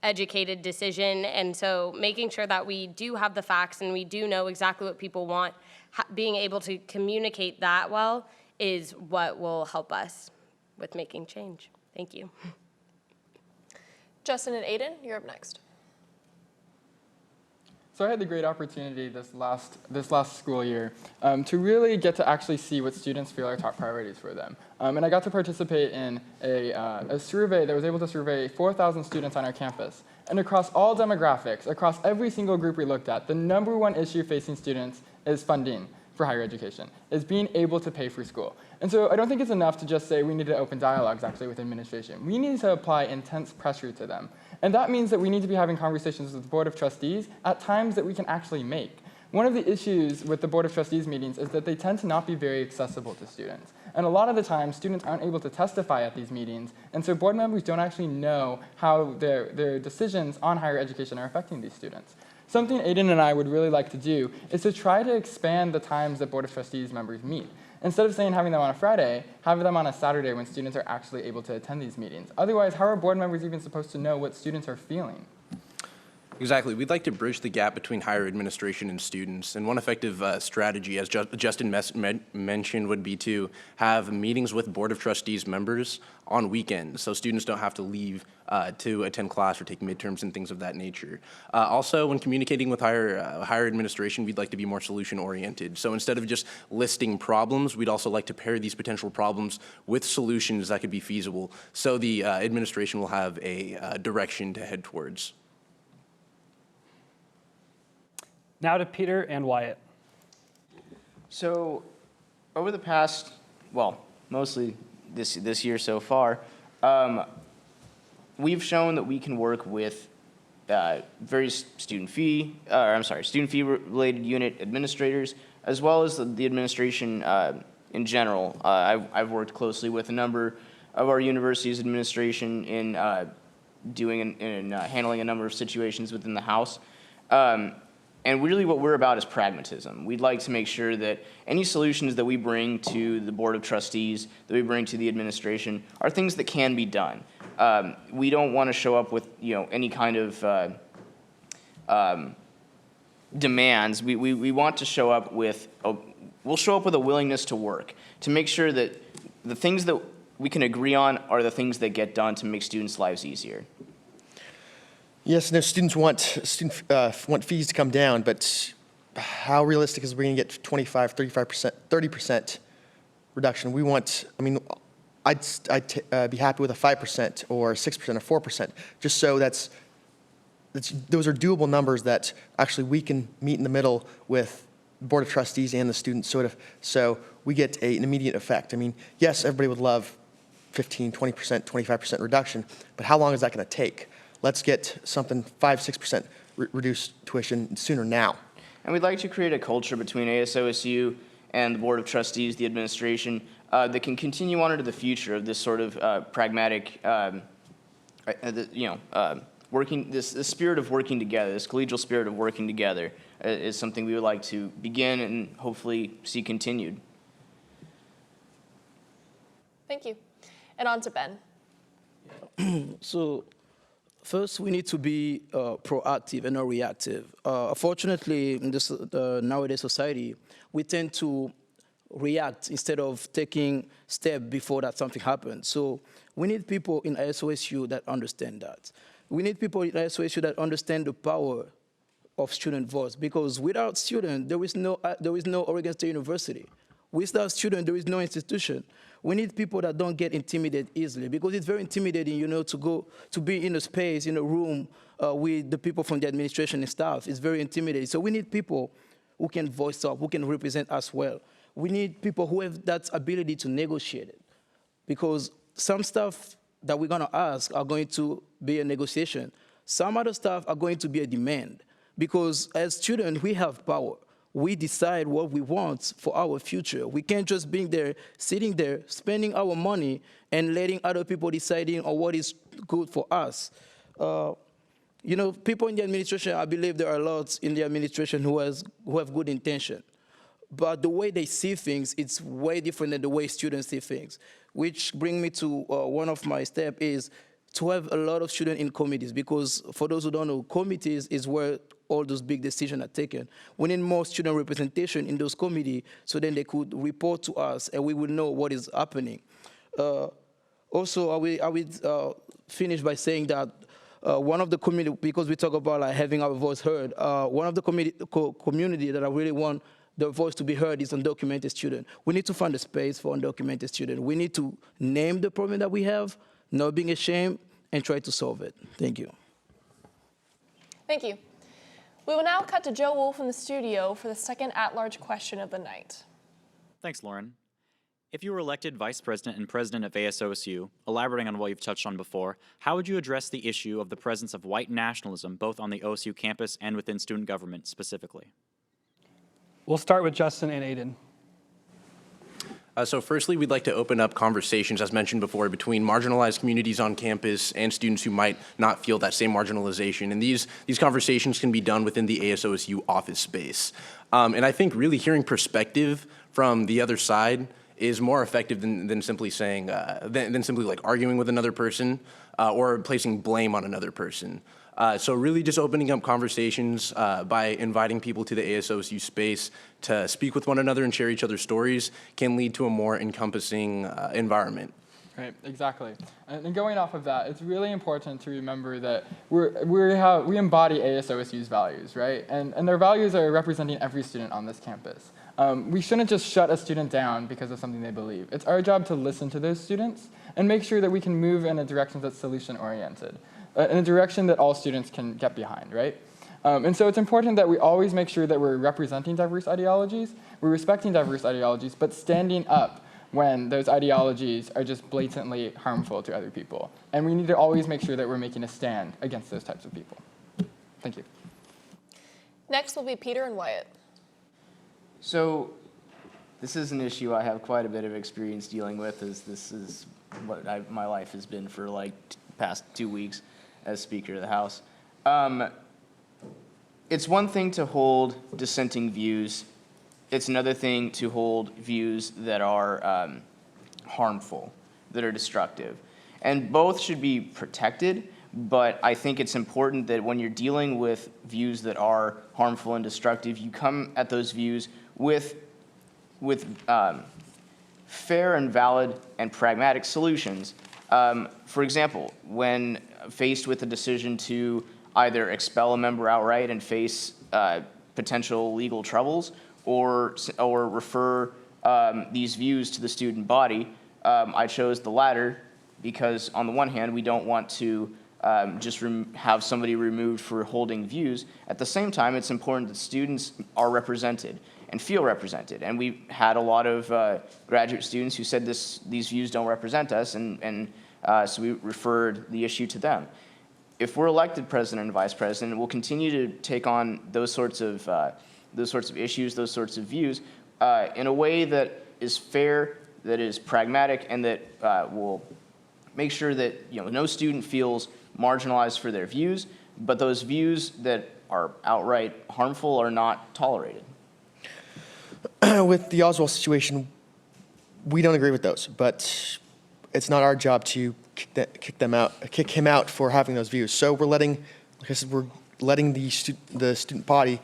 Speaker 8: educated decision. And so making sure that we do have the facts and we do know exactly what people want, being able to communicate that well is what will help us with making change. Thank you.
Speaker 1: Justin and Aiden, you're up next.
Speaker 4: So I had the great opportunity this last school year to really get to actually see what students feel are top priorities for them. And I got to participate in a survey that was able to survey 4,000 students on our campus. And across all demographics, across every single group we looked at, the #1 issue facing students is funding for higher education, is being able to pay for school. And so I don't think it's enough to just say we need to open dialogues actually with administration. We need to apply intense pressure to them. And that means that we need to be having conversations with the Board of Trustees at times that we can actually make. One of the issues with the Board of Trustees meetings is that they tend to not be very accessible to students. And a lot of the time, students aren't able to testify at these meetings, and so board members don't actually know how their decisions on higher education are affecting these students. Something Aiden and I would really like to do is to try to expand the times that Board of Trustees members meet. Instead of saying having them on a Friday, have them on a Saturday when students are actually able to attend these meetings. Otherwise, how are board members even supposed to know what students are feeling?
Speaker 3: Exactly. We'd like to bridge the gap between higher administration and students. And one effective strategy, as Justin mentioned, would be to have meetings with Board of Trustees members on weekends, so students don't have to leave to attend class or take midterms and things of that nature. Also, when communicating with higher administration, we'd like to be more solution-oriented. So instead of just listing problems, we'd also like to pair these potential problems with solutions that could be feasible, so the administration will have a direction to head towards.
Speaker 2: Now to Peter and Wyatt.
Speaker 5: So over the past, well, mostly this year so far, we've shown that we can work with various student fee related unit administrators, as well as the administration in general. I've worked closely with a number of our university's administration in handling a number of situations within the House. And really what we're about is pragmatism. We'd like to make sure that any solutions that we bring to the Board of Trustees, that we bring to the administration, are things that can be done. We don't want to show up with any kind of demands. We want to show up with we'll show up with a willingness to work, to make sure that the things that we can agree on are the things that get done to make students' lives easier.
Speaker 6: Yes, no, students want fees to come down, but how realistic is we going to get 25, 35%, 30% reduction? We want, I'd be happy with a 5% or 6% or 4%, just so those are doable numbers that actually we can meet in the middle with the Board of Trustees and the students, so we get an immediate effect. Yes, everybody would love 15, 20%, 25% reduction, but how long is that going to take? Let's get something 5-6% reduced tuition sooner now.
Speaker 5: And we'd like to create a culture between ASOSU and the Board of Trustees, the administration, that can continue on into the future of this sort of pragmatic, this spirit of working together, this collegial spirit of working together is something we would like to begin and hopefully see continued.
Speaker 1: Thank you. And on to Ben.
Speaker 7: So first, we need to be proactive and not reactive. Unfortunately, in this nowadays society, we tend to react instead of taking steps before that something happens. So we need people in ASOSU that understand that. We need people in ASOSU that understand the power of student voice, because without students, there is no Oregon State University. Without students, there is no institution. We need people that don't get intimidated easily, because it's very intimidating, to be in a space, in a room with the people from the administration and staff. It's very intimidating. So we need people who can voice up, who can represent us well. We need people who have that ability to negotiate it, because some stuff that we're gonna ask are going to be a negotiation. Some other stuff are going to be a demand, because as students, we have power. We decide what we want for our future. We can't just be there, sitting there, spending our money and letting other people deciding on what is good for us. People in the administration, I believe there are lots in the administration who have good intention. But the way they see things, it's way different than the way students see things, which brings me to one of my steps is to have a lot of students in committees, because for those who don't know, committees is where all those big decisions are taken. We need more student representation in those committees, so then they could report to us and we will know what is happening. Also, I will finish by saying that one of the community, because we talk about having our voice heard, one of the community that I really want their voice to be heard is undocumented students. We need to find a space for undocumented students. We need to name the problem that we have, not being ashamed, and try to solve it. Thank you.
Speaker 1: Thank you. We will now cut to Joe Wolf in the studio for the second at-large question of the night.
Speaker 11: Thanks, Lauren. If you were elected vice president and president of ASOSU, elaborating on what you've touched on before, how would you address the issue of the presence of white nationalism both on the OSU campus and within student government specifically?
Speaker 2: We'll start with Justin and Aiden.
Speaker 3: So firstly, we'd like to open up conversations, as mentioned before, between marginalized communities on campus and students who might not feel that same marginalization. And these conversations can be done within the ASOSU office space. And I think really hearing perspective from the other side is more effective than simply saying, than simply like arguing with another person or placing blame on another person. So really just opening up conversations by inviting people to the ASOSU space to speak with one another and share each other's stories can lead to a more encompassing environment.
Speaker 4: Right, exactly. And going off of that, it's really important to remember that we embody ASOSU's values, right? And their values are representing every student on this campus. We shouldn't just shut a student down because of something they believe. It's our job to listen to those students and make sure that we can move in a direction that's solution-oriented, in a direction that all students can get behind, right? And so it's important that we always make sure that we're representing diverse ideologies, we're respecting diverse ideologies, but standing up when those ideologies are just blatantly harmful to other people. And we need to always make sure that we're making a stand against those types of people. Thank you.
Speaker 1: Next will be Peter and Wyatt.
Speaker 5: So this is an issue I have quite a bit of experience dealing with, as this is what my life has been for like past 2 weeks as Speaker of the House. It's one thing to hold dissenting views. It's another thing to hold views that are harmful, that are destructive. And both should be protected, but I think it's important that when you're dealing with views that are harmful and destructive, you come at those views with fair and valid and pragmatic solutions. For example, when faced with a decision to either expel a member outright and face potential legal troubles, or refer these views to the student body, I chose the latter because, on the one hand, we don't want to just have somebody removed for holding views. At the same time, it's important that students are represented and feel represented. And we had a lot of graduate students who said these views don't represent us, and so we referred the issue to them. If we're elected president and vice president, we'll continue to take on those sorts of issues, those sorts of views, in a way that is fair, that is pragmatic, and that will make sure that no student feels marginalized for their views, but those views that are outright harmful are not tolerated.
Speaker 6: With the Oswald situation, we don't agree with those, but it's not our job to kick him out for having those views. So we're letting the student body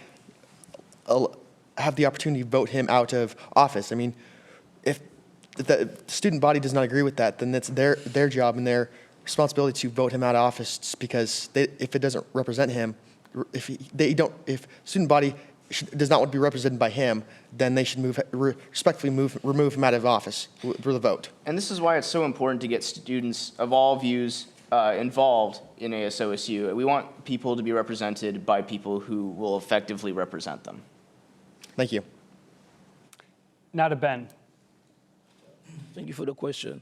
Speaker 6: have the opportunity to vote him out of office. I mean, if the student body does not agree with that, then it's their job and their responsibility to vote him out of office, because if it doesn't represent him, if student body does not want to be represented by him, then they should respectfully remove him out of office for the vote.
Speaker 5: And this is why it's so important to get students of all views involved in ASOSU. We want people to be represented by people who will effectively represent them.
Speaker 6: Thank you.
Speaker 2: Now to Ben.
Speaker 7: Thank you for the question.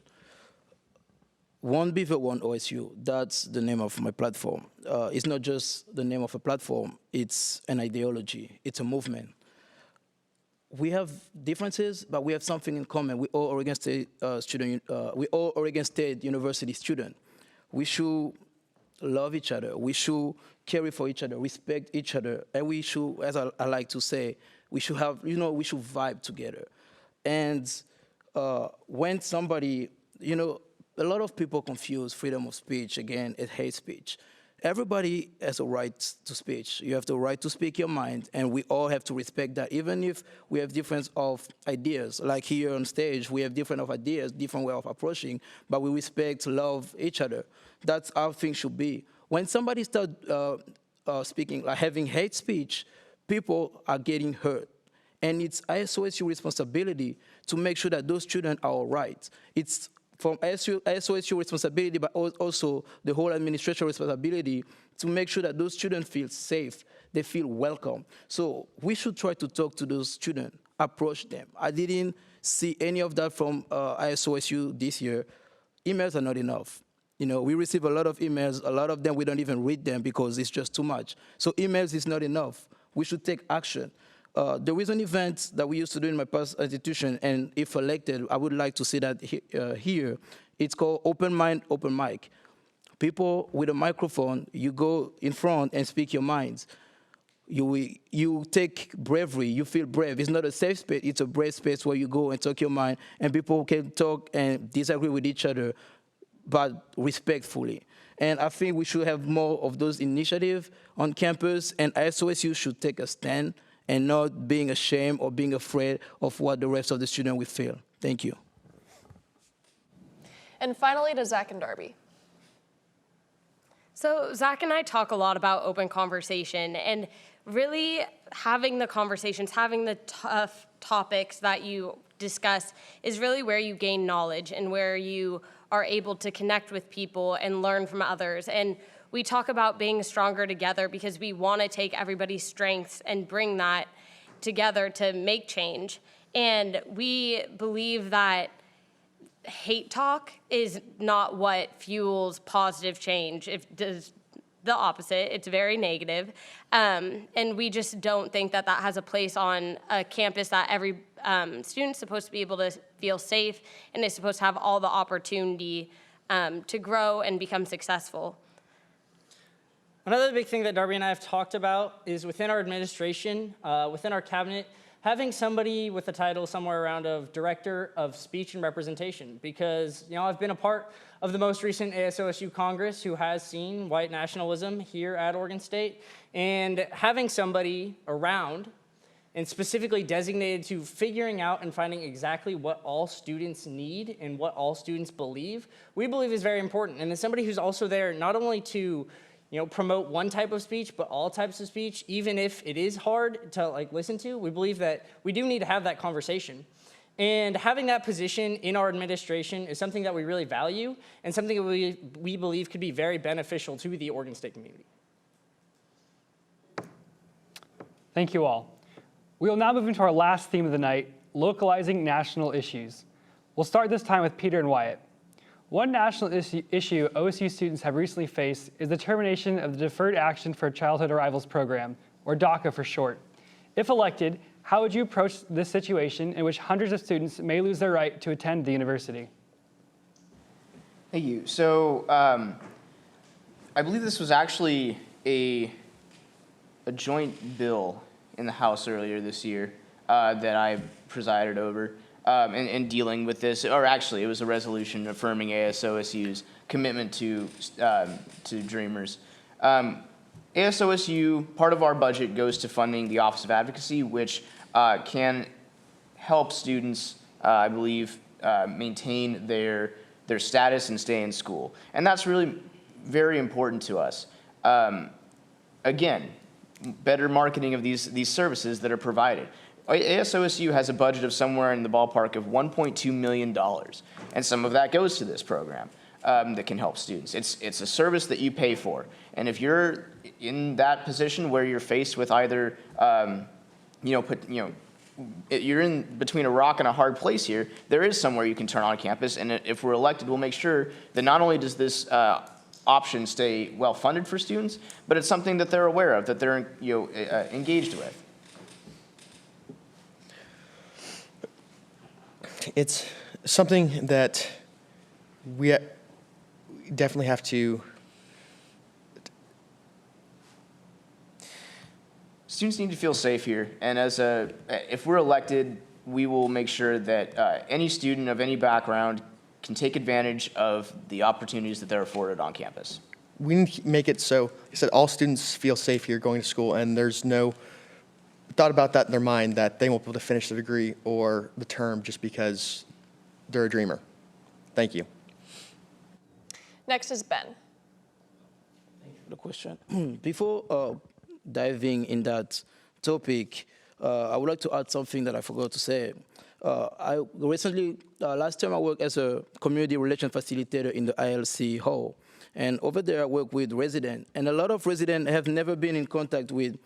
Speaker 7: One Beaver, One OSU, that's the name of my platform. It's not just the name of a platform, it's an ideology, it's a movement. We have differences, but we have something in common. We all Oregon State we all Oregon State University students. We should love each other. We should care for each other, respect each other, and we should, as I like to say, we should have, we should vibe together. And when somebody, a lot of people confuse freedom of speech, again, as hate speech. Everybody has a right to speech. You have the right to speak your mind, and we all have to respect that, even if we have difference of ideas. Like here on stage, we have different of ideas, different way of approaching, but we respect, love each other. That's how things should be. When somebody starts speaking, like having hate speech, people are getting hurt. And it's ASOSU responsibility to make sure that those students are all right. It's from ASOSU responsibility, but also the whole administration responsibility to make sure that those students feel safe, they feel welcome. So we should try to talk to those students, approach them. I didn't see any of that from ASOSU this year. Emails are not enough. We receive a lot of emails. A lot of them, we don't even read them because it's just too much. So emails is not enough. We should take action. There is an event that we used to do in my past institution, and if elected, I would like to see that here. It's called Open Mind, Open Mic. People with a microphone, you go in front and speak your minds. You take bravery, you feel brave. It's not a safe space, it's a brave space where you go and talk your mind, and people can talk and disagree with each other, but respectfully. And I think we should have more of those initiatives on campus, and ASOSU should take a stand and not being ashamed or being afraid of what the rest of the students will feel. Thank you.
Speaker 1: And finally to Zack and Darby.
Speaker 8: So Zack and I talk a lot about open conversation, and really having the conversations, having the tough topics that you discuss is really where you gain knowledge and where you are able to connect with people and learn from others. And we talk about being stronger together because we want to take everybody's strengths and bring that together to make change. And we believe that hate talk is not what fuels positive change. It does the opposite. It's very negative. And we just don't think that that has a place on a campus that every student's supposed to be able to feel safe and is supposed to have all the opportunity to grow and become successful.
Speaker 9: Another big thing that Darby and I have talked about is within our administration, within our cabinet, having somebody with a title somewhere around of Director of Speech and Representation, because I've been a part of the most recent ASOSU Congress who has seen white nationalism here at Oregon State, and having somebody around and specifically designated to figuring out and finding exactly what all students need and what all students believe, we believe is very important. And as somebody who's also there not only to promote one type of speech, but all types of speech, even if it is hard to listen to, we believe that we do need to have that conversation. And having that position in our administration is something that we really value and something that we believe could be very beneficial to the Oregon State community.
Speaker 2: Thank you all. We will now move into our last theme of the night, localizing national issues. We'll start this time with Peter and Wyatt. One national issue OSU students have recently faced is the termination of the Deferred Action for Childhood Arrivals program, or DACA for short. If elected, how would you approach this situation in which hundreds of students may lose their right to attend the university?
Speaker 5: Thank you. So I believe this was actually a joint bill in the House earlier this year that I presided over. In dealing with this, or actually it was a resolution affirming ASOSU's commitment to Dreamers. ASOSU, part of our budget goes to funding the Office of Advocacy, which can help students, I believe, maintain their status and stay in school. And that's really very important to us. Again, better marketing of these services that are provided. ASOSU has a budget of somewhere in the ballpark of $1.2 million, and some of that goes to this program that can help students. It's a service that you pay for, and if you're in that position where you're faced with either, you're in between a rock and a hard place here, there is somewhere you can turn on campus, and if we're elected, we'll make sure that not only does this option stay well funded for students, but it's something that they're aware of, that they're engaged with.
Speaker 6: It's something that we definitely have to.
Speaker 5: Students need to feel safe here, and if we're elected, we will make sure that any student of any background can take advantage of the opportunities that they're afforded on campus.
Speaker 6: We need to make it so, like I said, all students feel safe here going to school, and there's no thought about that in their mind that they won't be able to finish the degree or the term just because they're a dreamer. Thank you.
Speaker 1: Next is Ben.
Speaker 7: Thank you for the question. Before diving in that topic, I would like to add something that I forgot to say. Last term I worked as a community relations facilitator in the ILC hall. And over there I work with residents. And a lot of residents have never been in contact with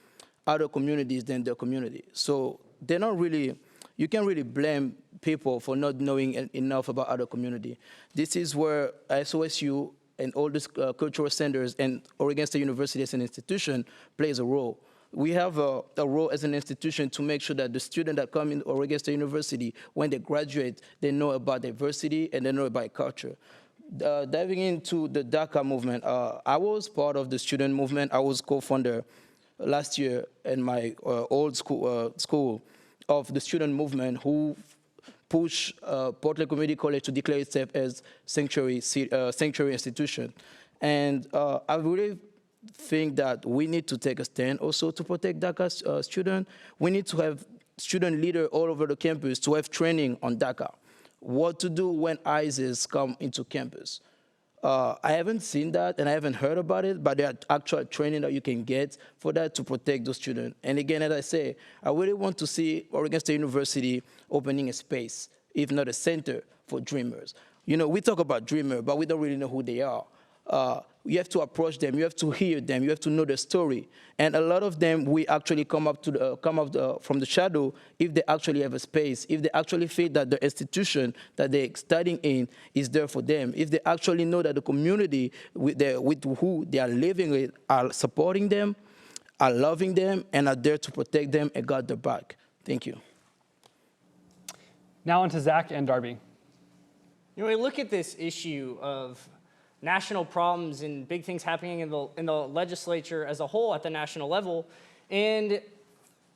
Speaker 7: other communities than their community. So they're not really, you can't really blame people for not knowing enough about other community. This is where ASOSU and all these cultural centers and Oregon State University as an institution plays a role. We have a role as an institution to make sure that the students that come in Oregon State University, when they graduate, they know about diversity and they know about culture. Diving into the DACA movement, I was part of the student movement. I was co-founder last year in my old school of the student movement who pushed Portland Community College to declare itself as sanctuary institution. And I really think that we need to take a stand also to protect DACA students. We need to have student leaders all over the campus to have training on DACA. What to do when ISIS come into campus. I haven't seen that and I haven't heard about it, but there are actual training that you can get for that to protect those students. And again, as I say, I really want to see Oregon State University opening a space, if not a center, for dreamers. You know, we talk about dreamers, but we don't really know who they are. You have to approach them, you have to hear them, you have to know their story. And a lot of them, we actually come up from the shadow if they actually have a space, if they actually feel that the institution that they're studying in is there for them, if they actually know that the community with who they are living with are supporting them, are loving them, and are there to protect them and guard their back. Thank you.
Speaker 2: Now on to Zack and Darby.
Speaker 9: You know, we look at this issue of national problems and big things happening in the legislature as a whole at the national level, and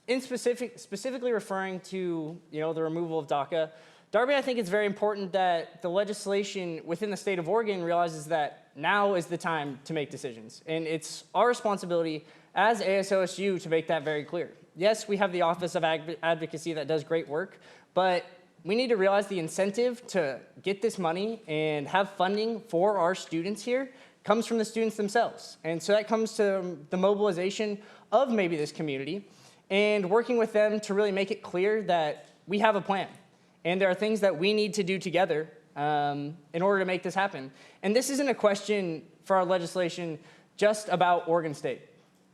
Speaker 9: specifically referring to the removal of DACA. Darby, I think it's very important that the legislation within the state of Oregon realizes that now is the time to make decisions, and it's our responsibility as ASOSU to make that very clear. Yes, we have the Office of Advocacy that does great work, but we need to realize the incentive to get this money and have funding for our students here comes from the students themselves. And so that comes to the mobilization of maybe this community and working with them to really make it clear that we have a plan. And there are things that we need to do together in order to make this happen. And this isn't a question for our legislation just about Oregon State.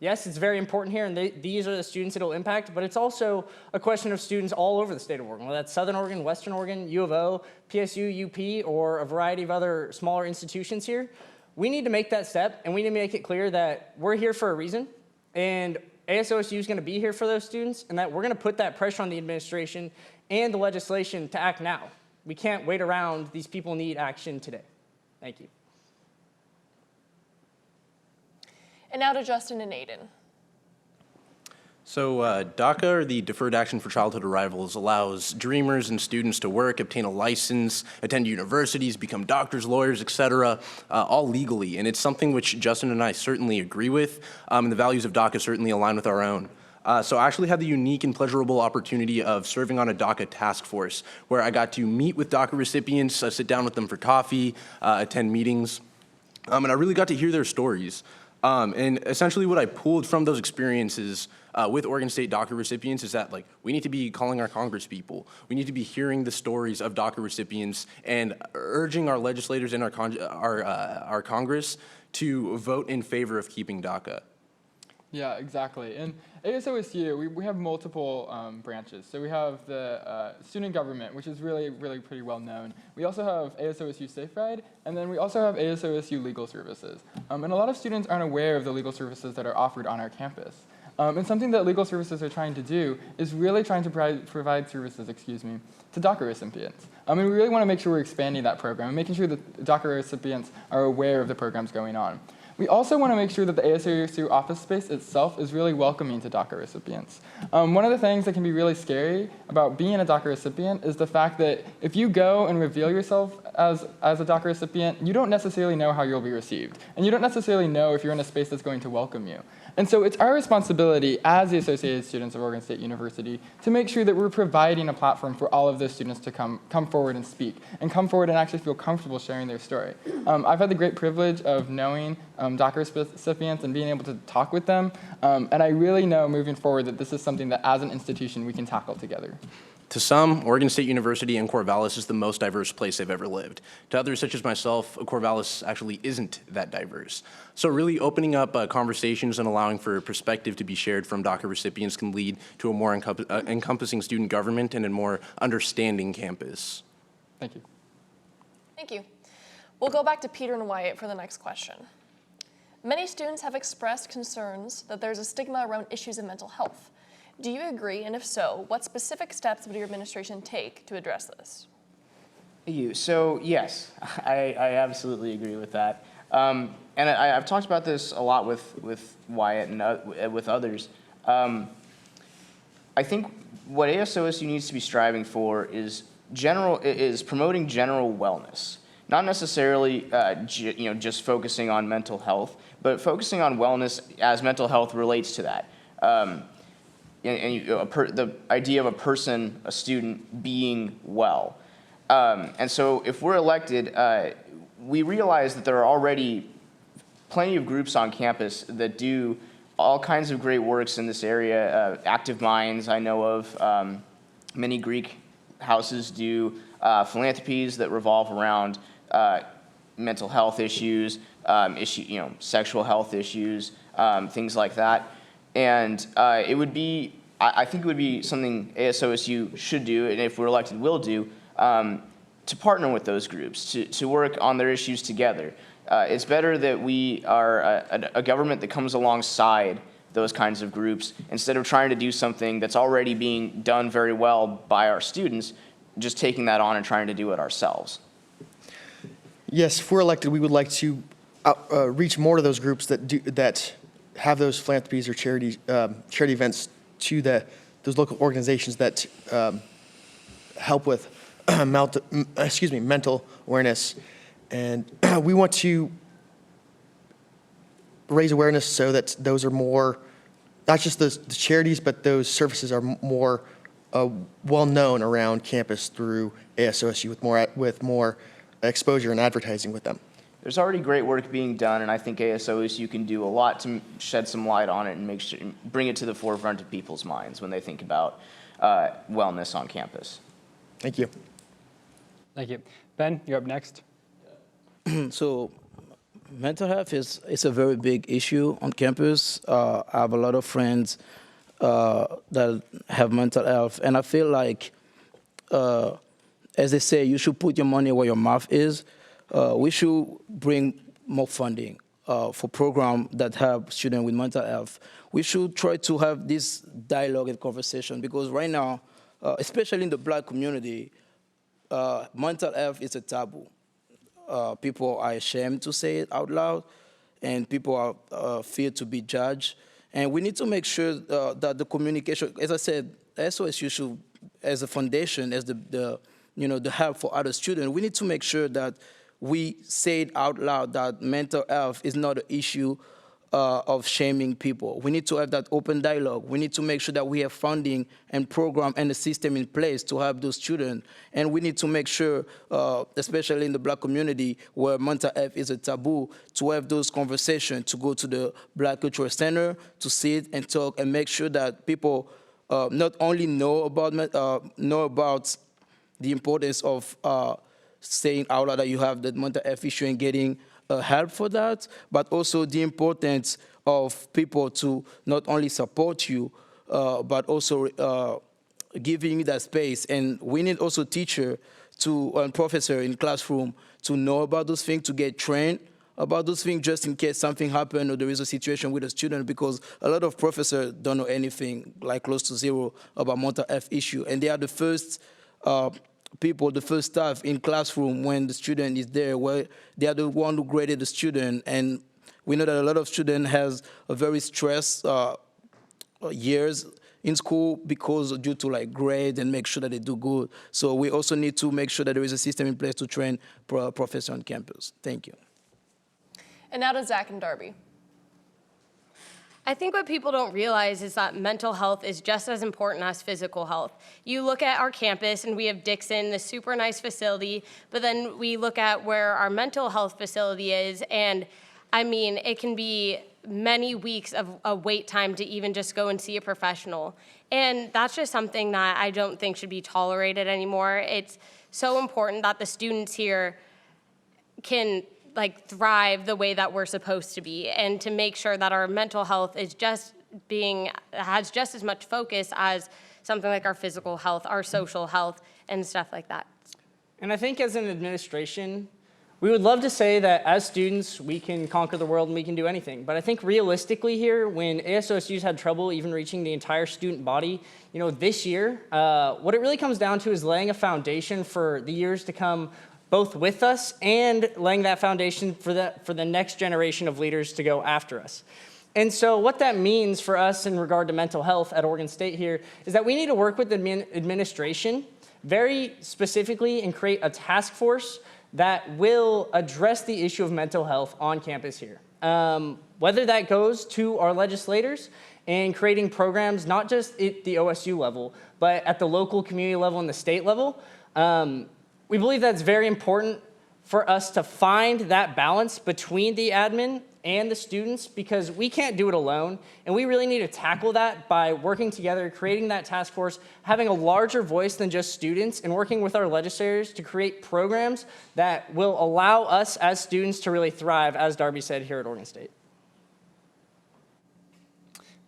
Speaker 9: Yes, it's very important here, and these are the students it will impact, but it's also a question of students all over the state of Oregon, whether that's Southern Oregon, Western Oregon, U of O, PSU, UP, or a variety of other smaller institutions here. We need to make that step, and we need to make it clear that we're here for a reason, and ASOSU is going to be here for those students, and that we're going to put that pressure on the administration and the legislation to act now. We can't wait around. These people need action today. Thank you.
Speaker 1: And now to Justin and Aiden.
Speaker 3: So DACA, or the Deferred Action for Childhood Arrivals, allows dreamers and students to work, obtain a license, attend universities, become doctors, lawyers, etc., all legally. And it's something which Justin and I certainly agree with, and the values of DACA certainly align with our own. So I actually had the unique and pleasurable opportunity of serving on a DACA task force, where I got to meet with DACA recipients, sit down with them for coffee, attend meetings, and I really got to hear their stories. And essentially what I pulled from those experiences with Oregon State DACA recipients is that, like, we need to be calling our Congress people. We need to be hearing the stories of DACA recipients and urging our legislators and our Congress to vote in favor of keeping DACA.
Speaker 4: Yeah, exactly. And ASOSU, we have multiple branches. So we have the student government, which is really pretty well known. We also have ASOSU Safe Ride, and then we also have ASOSU Legal Services. And a lot of students aren't aware of the legal services that are offered on our campus. And something that legal services are trying to do is really trying to provide services, to DACA recipients. And we really want to make sure we're expanding that program and making sure that DACA recipients are aware of the programs going on. We also want to make sure that the ASOSU office space itself is really welcoming to DACA recipients. One of the things that can be really scary about being a DACA recipient is the fact that if you go and reveal yourself as a DACA recipient, you don't necessarily know how you'll be received. And you don't necessarily know if you're in a space that's going to welcome you. And so it's our responsibility as the Associated Students of Oregon State University to make sure that we're providing a platform for all of those students to come forward and speak, and come forward and actually feel comfortable sharing their story. I've had the great privilege of knowing DACA recipients and being able to talk with them, and I really know moving forward that this is something that as an institution we can tackle together.
Speaker 3: To some, Oregon State University and Corvallis is the most diverse place they've ever lived. To others, such as myself, Corvallis actually isn't that diverse. So really opening up conversations and allowing for perspective to be shared from DACA recipients can lead to a more encompassing student government and a more understanding campus.
Speaker 4: Thank you.
Speaker 1: Thank you. We'll go back to Peter and Wyatt for the next question. Many students have expressed concerns that there's a stigma around issues of mental health. Do you agree, and if so, what specific steps would your administration take to address this?
Speaker 5: So yes, I absolutely agree with that. And I've talked about this a lot with Wyatt and with others. I think what ASOSU needs to be striving for is promoting general wellness, not necessarily just focusing on mental health, but focusing on wellness as mental health relates to that. The idea of a student being well. And so if we're elected, we realize that there are already plenty of groups on campus that do all kinds of great works in this area. Active Minds, I know of. Many Greek houses do philanthropies that revolve around mental health issues, sexual health issues, things like that. And I think it would be something ASOSU should do, and if we're elected will do, to partner with those groups, to work on their issues together. It's better that we are a government that comes alongside those kinds of groups instead of trying to do something that's already being done very well by our students, just taking that on and trying to do it ourselves.
Speaker 6: Yes, if we're elected, we would like to reach more to those groups that have those philanthropies or charity events to those local organizations that help with mental awareness. And we want to raise awareness so that those are more, not just the charities, but those services are more well-known around campus through ASOSU with more exposure and advertising with them.
Speaker 5: There's already great work being done, and I think ASOSU can do a lot to shed some light on it and bring it to the forefront of people's minds when they think about wellness on campus.
Speaker 6: Thank you.
Speaker 2: Thank you. Ben, you're up next.
Speaker 7: So mental health is a very big issue on campus. I have a lot of friends that have mental health, and I feel like, as they say, you should put your money where your mouth is. We should bring more funding for programs that help students with mental health. We should try to have this dialogue and conversation because right now, especially in the Black community, mental health is a taboo. People are ashamed to say it out loud, and people are fear to be judged. And we need to make sure that the communication, as I said, ASOSU should, as a foundation, as the help for other students, we need to make sure that we say it out loud that mental health is not an issue of shaming people. We need to have that open dialogue. We need to make sure that we have funding and program and a system in place to help those students. And we need to make sure, especially in the Black community where mental health is a taboo, to have those conversations, to go to the Black Cultural Center, to sit and talk and make sure that people not only know about the importance of saying out loud that you have the mental health issue and getting help for that, but also the importance of people to not only support you, but also giving you that space. And we need also teacher and professor in classroom to know about those things, to get trained about those things just in case something happened or there is a situation with a student, because a lot of professors don't know anything, like close to zero, about mental health issue. And they are the first people, the first staff in classroom when the student is there, where they are the one who graded the student. And we know that a lot of students has a very stressed years in school because due to like grades and make sure that they do good. So we also need to make sure that there is a system in place to train professors on campus. Thank you.
Speaker 1: And now to Zack and Darby.
Speaker 8: I think what people don't realize is that mental health is just as important as physical health. You look at our campus and we have Dixon, this super nice facility, but then we look at where our mental health facility is, and I mean, it can be many weeks of a wait time to even just go and see a professional. And that's just something that I don't think should be tolerated anymore. It's so important that the students here can thrive the way that we're supposed to be, and to make sure that our mental health is has just as much focus as something like our physical health, our social health, and stuff like that.
Speaker 9: And I think as an administration, we would love to say that as students, we can conquer the world and we can do anything. But I think realistically here, when ASOSU's had trouble even reaching the entire student body, this year, what it really comes down to is laying a foundation for the years to come, both with us and laying that foundation for the next generation of leaders to go after us. And so what that means for us in regard to mental health at Oregon State here is that we need to work with the administration very specifically and create a task force that will address the issue of mental health on campus here. Whether that goes to our legislators and creating programs, not just at the OSU level, but at the local community level and the state level. We believe that's very important for us to find that balance between the admin and the students, because we can't do it alone, and we really need to tackle that by working together, creating that task force, having a larger voice than just students, and working with our legislators to create programs that will allow us as students to really thrive, as Darby said, here at Oregon State.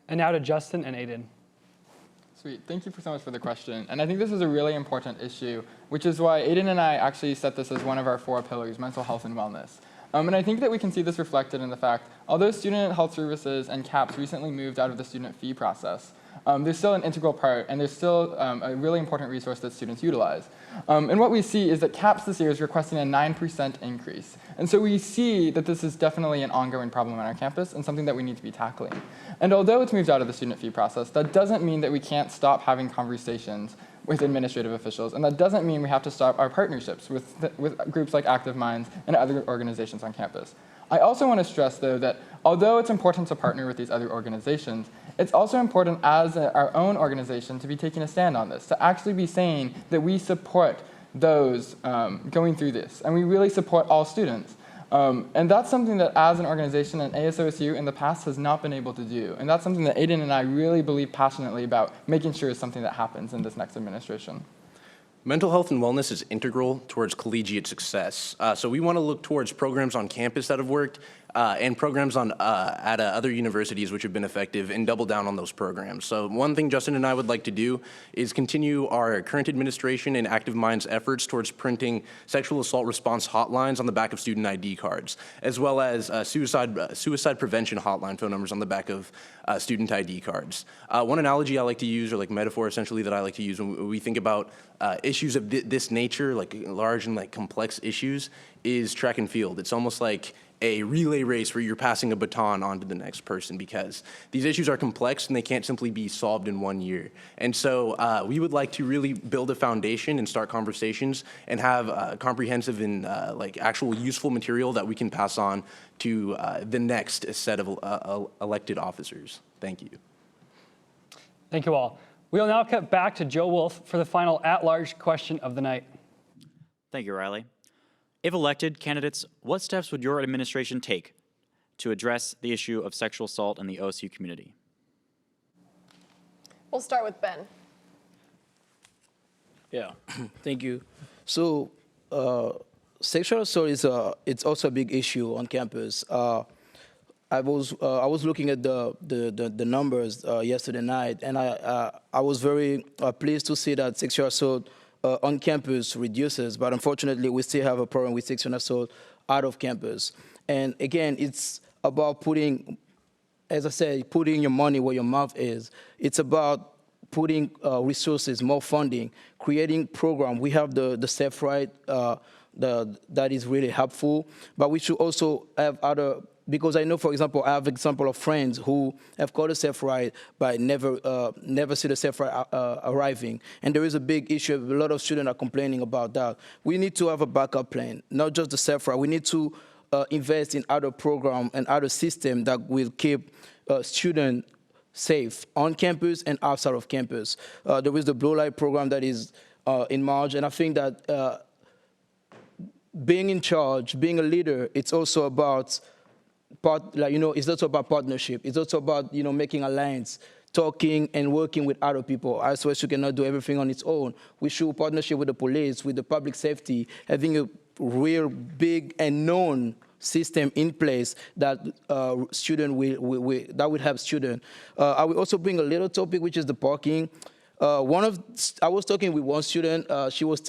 Speaker 2: And now to Justin and Aiden.
Speaker 4: Sweet. Thank you so much for the question. And I think this is a really important issue, which is why Aiden and I actually set this as one of our 4 pillars, mental health and wellness. And I think that we can see this reflected in the fact, although student health services and CAPS recently moved out of the student fee process, they're still an integral part, and they're still a really important resource that students utilize. And what we see is that CAPS this year is requesting a 9% increase. And so we see that this is definitely an ongoing problem on our campus and something that we need to be tackling. And although it's moved out of the student fee process, that doesn't mean that we can't stop having conversations with administrative officials, and that doesn't mean we have to stop our partnerships with groups like Active Minds and other organizations on campus. I also want to stress, though, that although it's important to partner with these other organizations, it's also important as our own organization to be taking a stand on this, to actually be saying that we support those going through this, and we really support all students. And that's something that as an organization and ASOSU in the past has not been able to do. And that's something that Aiden and I really believe passionately about making sure is something that happens in this next administration.
Speaker 3: Mental health and wellness is integral towards collegiate success. So we want to look towards programs on campus that have worked and programs at other universities which have been effective and double down on those programs. So one thing Justin and I would like to do is continue our current administration and Active Minds efforts towards printing sexual assault response hotlines on the back of student ID cards, as well as suicide prevention hotline phone numbers on the back of student ID cards. One analogy I like to use, or like metaphor essentially that I like to use when we think about issues of this nature, like large and like complex issues, is track and field. It's almost like a relay race where you're passing a baton on to the next person, because these issues are complex and they can't simply be solved in 1 year. And so we would like to really build a foundation and start conversations and have comprehensive and like actual useful material that we can pass on to the next set of elected officers. Thank you.
Speaker 2: Thank you all. We'll now cut back to Joe Wolf for the final at-large question of the night.
Speaker 11: Thank you, Riley. If elected, candidates, what steps would your administration take to address the issue of sexual assault in the OSU community?
Speaker 1: We'll start with Ben.
Speaker 7: Yeah, thank you. So, sexual assault is it's also a big issue on campus. I was looking at the numbers yesterday night, and I was very pleased to see that sexual assault on campus reduces, but unfortunately we still have a problem with sexual assault out of campus. And again, it's about putting, as I said, putting your money where your mouth is. It's about putting resources, more funding, creating program. We have the Safe Ride that is really helpful, but we should also have other. Because I know, for example, I have example of friends who have called a safe ride, but never see the safe ride arriving. And there is a big issue. A lot of students are complaining about that. We need to have a backup plan, not just the safe ride. We need to invest in other program and other system that will keep students safe on campus and outside of campus. There is the Blue Light program that is in March, and I think that being in charge, being a leader, it's also about it's also about partnership. It's also about, making alliance, talking and working with other people. ASOSU cannot do everything on its own. We should partnership with the police, with the public safety, having a real big and known system in place that that will help students. I will also bring a little topic, which is the parking. I was talking with one student. She was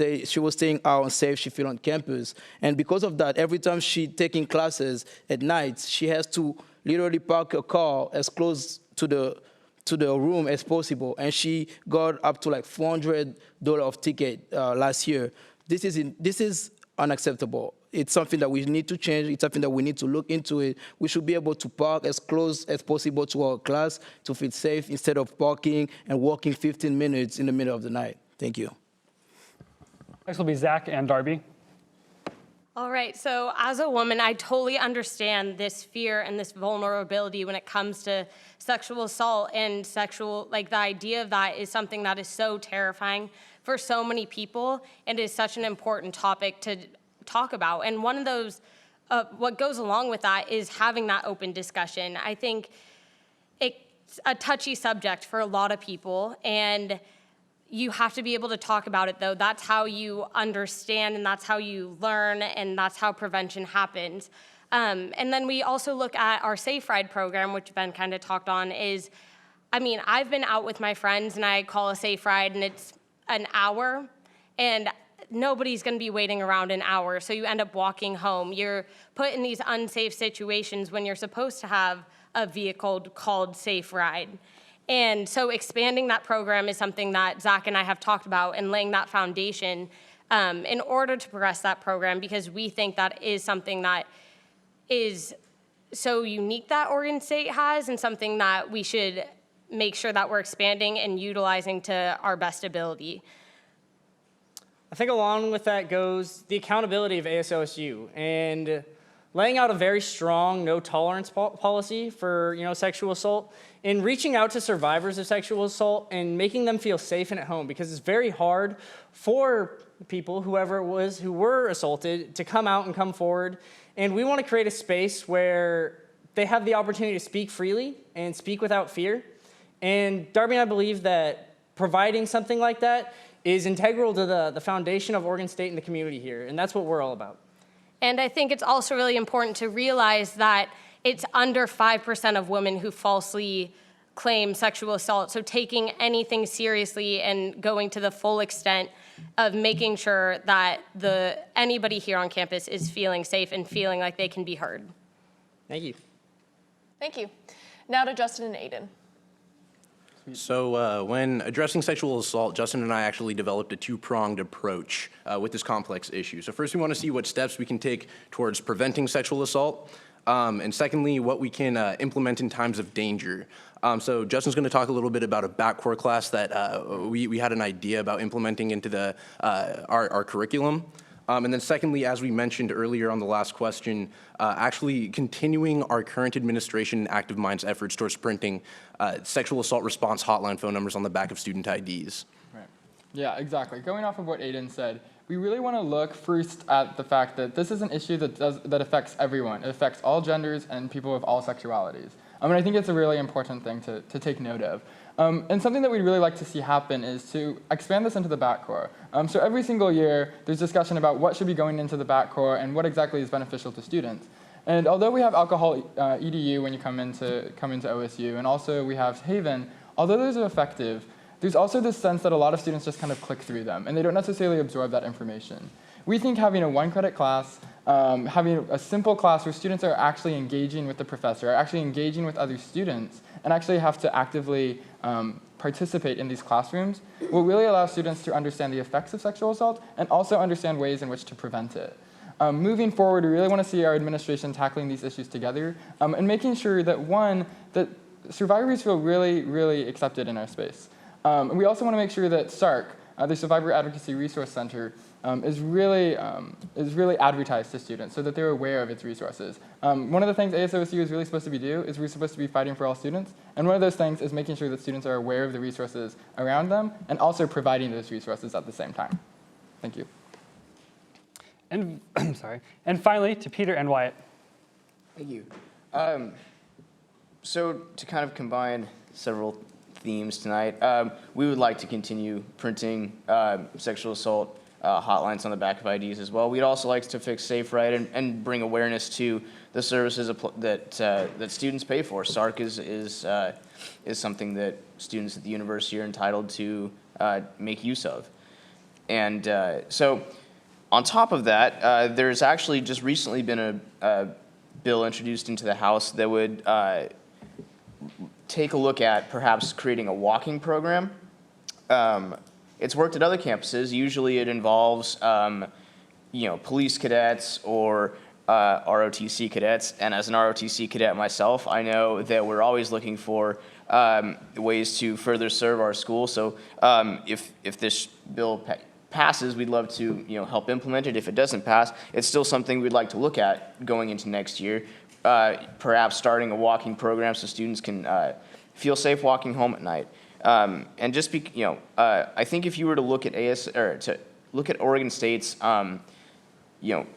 Speaker 7: staying how unsafe she feel on campus, and because of that, every time she taking classes at night, she has to literally park a car as close to the room as possible, and she got up to like $400 of ticket last year. This is unacceptable. It's something that we need to change. It's something that we need to look into it. We should be able to park as close as possible to our class to feel safe instead of parking and walking 15 minutes in the middle of the night. Thank you.
Speaker 2: Next will be Zack and Darby.
Speaker 8: All right, so as a woman, I totally understand this fear and this vulnerability when it comes to sexual assault and the idea of that is something that is so terrifying for so many people and is such an important topic to talk about. And one of those, what goes along with that is having that open discussion. I think it's a touchy subject for a lot of people, and you have to be able to talk about it, though. That's how you understand, and that's how you learn, and that's how prevention happens. And then we also look at our Safe Ride program, which Ben kind of talked on, I've been out with my friends, and I call a Safe Ride, and it's an hour, and nobody's going to be waiting around an hour, so you end up walking home. You're put in these unsafe situations when you're supposed to have a vehicle called Safe Ride. And so expanding that program is something that Zack and I have talked about, and laying that foundation in order to progress that program, because we think that is something that is so unique that Oregon State has, and something that we should make sure that we're expanding and utilizing to our best ability.
Speaker 9: I think along with that goes the accountability of ASOSU and laying out a very strong no tolerance policy for sexual assault, and reaching out to survivors of sexual assault and making them feel safe and at home, because it's very hard for people, whoever it was, who were assaulted to come out and come forward. And we want to create a space where they have the opportunity to speak freely and speak without fear. And Darby and I believe that providing something like that is integral to the foundation of Oregon State and the community here, and that's what we're all about.
Speaker 8: And I think it's also really important to realize that it's under 5% of women who falsely claim sexual assault, so taking anything seriously and going to the full extent of making sure that anybody here on campus is feeling safe and feeling like they can be heard.
Speaker 9: Thank you.
Speaker 1: Thank you. Now to Justin and Aiden.
Speaker 3: So when addressing sexual assault, Justin and I actually developed a two-pronged approach with this complex issue. So first, we want to see what steps we can take towards preventing sexual assault, and secondly, what we can implement in times of danger. So Justin's going to talk a little bit about a backcourt class that we had an idea about implementing into our curriculum. And then secondly, as we mentioned earlier on the last question, actually continuing our current administration and Active Minds efforts towards printing sexual assault response hotline phone numbers on the back of student IDs.
Speaker 4: Right. Yeah, exactly. Going off of what Aiden said, we really want to look first at the fact that this is an issue that affects everyone. It affects all genders and people of all sexualities. And I think it's a really important thing to take note of. And something that we'd really like to see happen is to expand this into the backcourt. So every single year, there's discussion about what should be going into the backcourt and what exactly is beneficial to students. And although we have alcohol EDU when you come into OSU, and also we have Haven, although those are effective, there's also this sense that a lot of students just kind of click through them, and they don't necessarily absorb that information. We think having a one-credit class, having a simple class where students are actually engaging with the professor, are actually engaging with other students, and actually have to actively participate in these classrooms will really allow students to understand the effects of sexual assault and also understand ways in which to prevent it. Moving forward, we really want to see our administration tackling these issues together and making sure that, one, that survivors feel really, really accepted in our space. And we also want to make sure that SARC, the Survivor Advocacy Resource Center, is really advertised to students so that they're aware of its resources. One of the things ASOSU is really supposed to do is we're supposed to be fighting for all students, and one of those things is making sure that students are aware of the resources around them and also providing those resources at the same time. Thank you.
Speaker 2: And And finally, to Peter and Wyatt.
Speaker 5: Thank you. So to kind of combine several themes tonight, we would like to continue printing sexual assault hotlines on the back of IDs as well. We'd also like to fix Safe Right and bring awareness to the services that students pay for. SARC is something that students at the university are entitled to make use of. And so on top of that, there's actually just recently been a bill introduced into the House that would take a look at perhaps creating a walking program. It's worked at other campuses. Usually it involves, police cadets or ROTC cadets. And as an ROTC cadet myself, I know that we're always looking for ways to further serve our school. So if this bill passes, we'd love to help implement it. If it doesn't pass, it's still something we'd like to look at going into next year. Perhaps starting a walking program so students can feel safe walking home at night. And just I think if you were to look at Oregon State's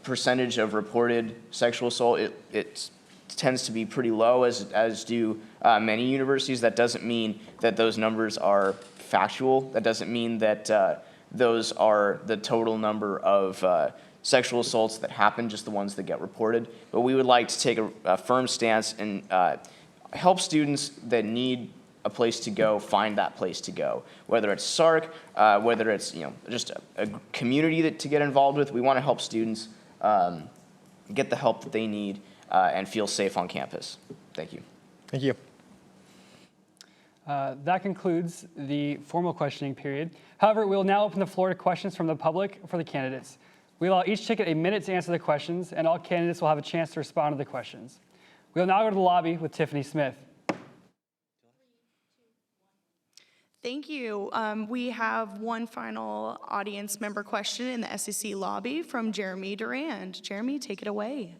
Speaker 5: percentage of reported sexual assault, it tends to be pretty low, as do many universities. That doesn't mean that those numbers are factual. That doesn't mean that those are the total number of sexual assaults that happen, just the ones that get reported. But we would like to take a firm stance and help students that need a place to go find that place to go. Whether it's SARC, whether it's just a community to get involved with, we want to help students get the help that they need and feel safe on campus. Thank you.
Speaker 6: Thank you.
Speaker 2: That concludes the formal questioning period. However, we will now open the floor to questions from the public for the candidates. We allow each ticket a minute to answer the questions, and all candidates will have a chance to respond to the questions. We will now go to the lobby with Tiffany Smith.
Speaker 10: Thank you. We have one final audience member question in the SEC lobby from Jeremy Durand. Jeremy, take it away.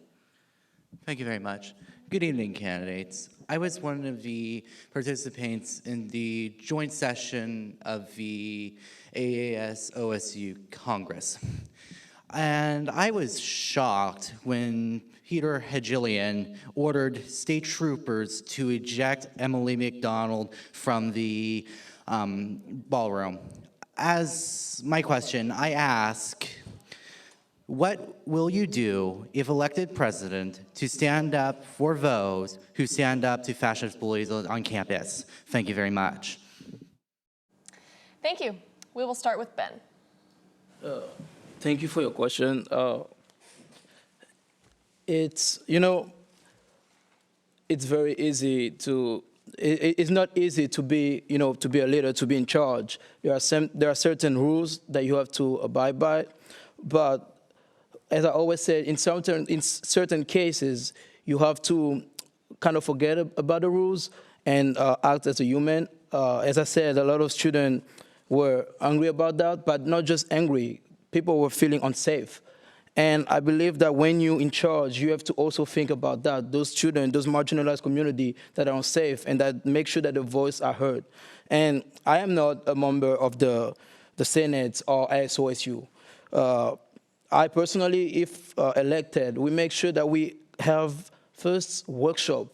Speaker 12: Thank you very much. Good evening, candidates. I was one of the participants in the joint session of the ASOSU Congress. And I was shocked when Peter Halajian ordered state troopers to eject Emily McDonald from the ballroom. As my question, I ask, what will you do if elected president to stand up for those who stand up to fascist bullies on campus? Thank you very much.
Speaker 1: Thank you. We will start with Ben.
Speaker 7: Thank you for your question. It's very easy to it's not easy to be, to be a leader, to be in charge. There are certain rules that you have to abide by, but as I always said, in certain cases, you have to kind of forget about the rules and act as a human. As I said, a lot of students were angry about that, but not just angry. People were feeling unsafe. And I believe that when you're in charge, you have to also think about that, those students, those marginalized community that are unsafe, and that make sure that their voice are heard. And I am not a member of the Senate or ASOSU. I personally, if elected, we make sure that we have first workshop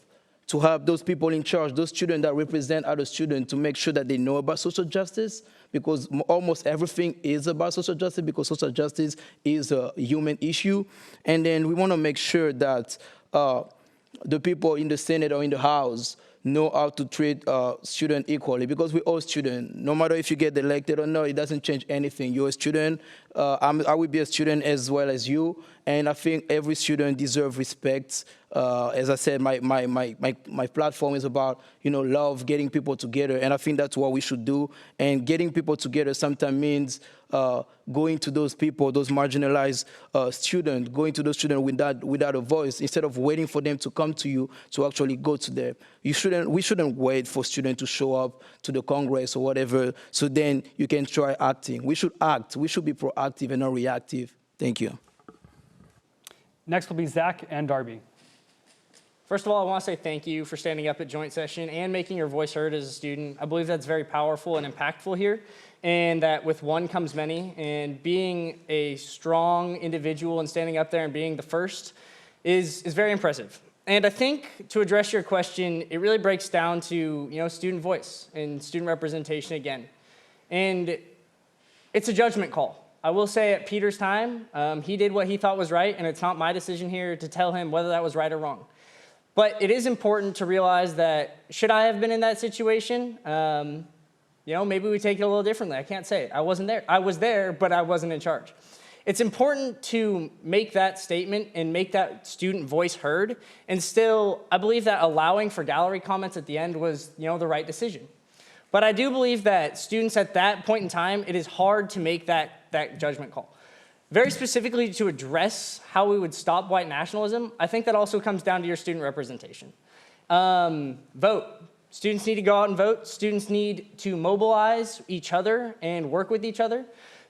Speaker 7: to have those people in charge, those students that represent other students, to make sure that they know about social justice, because almost everything is about social justice, because social justice is a human issue. And then we want to make sure that the people in the Senate or in the House know how to treat students equally, because we're all students. No matter if you get elected or not, it doesn't change anything. You're a student. I will be a student as well as you, and I think every student deserves respect. As I said, my platform is about love, getting people together, and I think that's what we should do. And getting people together sometimes means going to those people, those marginalized students, going to those students without a voice, instead of waiting for them to come to you to actually go to them. We shouldn't wait for students to show up to the Congress or whatever, so then you can try acting. We should act. We should be proactive and not reactive. Thank you.
Speaker 2: Next will be Zack and Darby.
Speaker 9: First of all, I want to say thank you for standing up at joint session and making your voice heard as a student. I believe that's very powerful and impactful here, and that with one comes many, and being a strong individual and standing up there and being the first is very impressive. And I think to address your question, it really breaks down to student voice and student representation again. And it's a judgment call. I will say at Peter's time, he did what he thought was right, and it's not my decision here to tell him whether that was right or wrong. But it is important to realize that should I have been in that situation, maybe we take it a little differently. I can't say it. I wasn't there. I was there, but I wasn't in charge. It's important to make that statement and make that student voice heard. And still, I believe that allowing for gallery comments at the end was, the right decision. But I do believe that students at that point in time, it is hard to make that judgment call. Very specifically to address how we would stop white nationalism, I think that also comes down to your student representation. Vote. Students need to go out and vote. Students need to mobilize each other and work with each other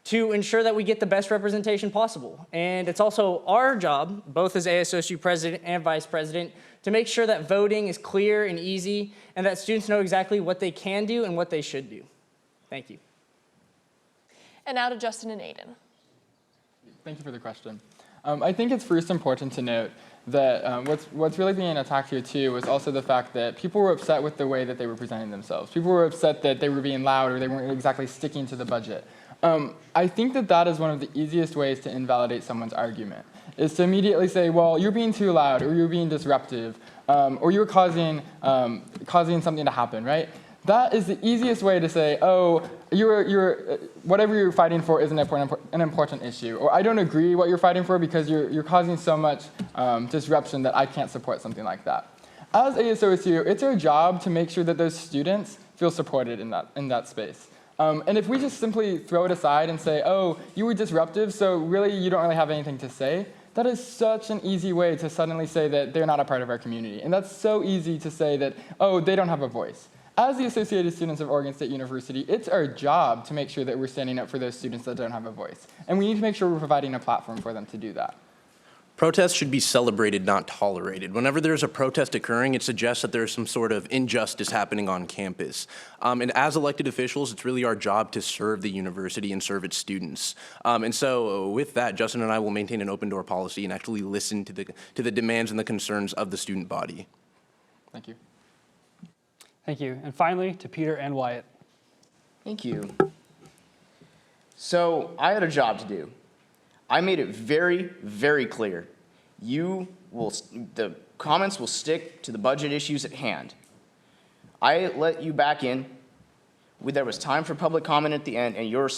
Speaker 9: to ensure that we get the best representation possible. And it's also our job, both as ASOSU president and vice president, to make sure that voting is clear and easy and that students know exactly what they can do and what they should do. Thank you.
Speaker 1: And now to Justin and Aiden.
Speaker 4: Thank you for the question. I think it's first important to note that what's really being attacked here too was also the fact that people were upset with the way that they were presenting themselves. People were upset that they were being loud or they weren't exactly sticking to the budget. I think that is one of the easiest ways to invalidate someone's argument, is to immediately say, well, you're being too loud, or you're being disruptive, or you're causing something to happen, right? That is the easiest way to say, oh, whatever you're fighting for is an important issue, or I don't agree what you're fighting for because you're causing so much disruption that I can't support something like that. As ASOSU, it's our job to make sure that those students feel supported in that space. And if we just simply throw it aside and say, oh, you were disruptive, so really you don't really have anything to say, that is such an easy way to suddenly say that they're not a part of our community. And that's so easy to say that, oh, they don't have a voice. As the Associated Students of Oregon State University, it's our job to make sure that we're standing up for those students that don't have a voice. And we need to make sure we're providing a platform for them to do that.
Speaker 3: Protests should be celebrated, not tolerated. Whenever there's a protest occurring, it suggests that there's some sort of injustice happening on campus. And as elected officials, it's really our job to serve the university and serve its students. And so with that, Justin and I will maintain an open door policy and actually listen to the demands and the concerns of the student body.
Speaker 4: Thank you.
Speaker 2: Thank you. And finally, to Peter and Wyatt.
Speaker 5: Thank you. So I had a job to do. I made it very, very clear. The comments will stick to the budget issues at hand. I let you back in. There was time for public comment at the end, and your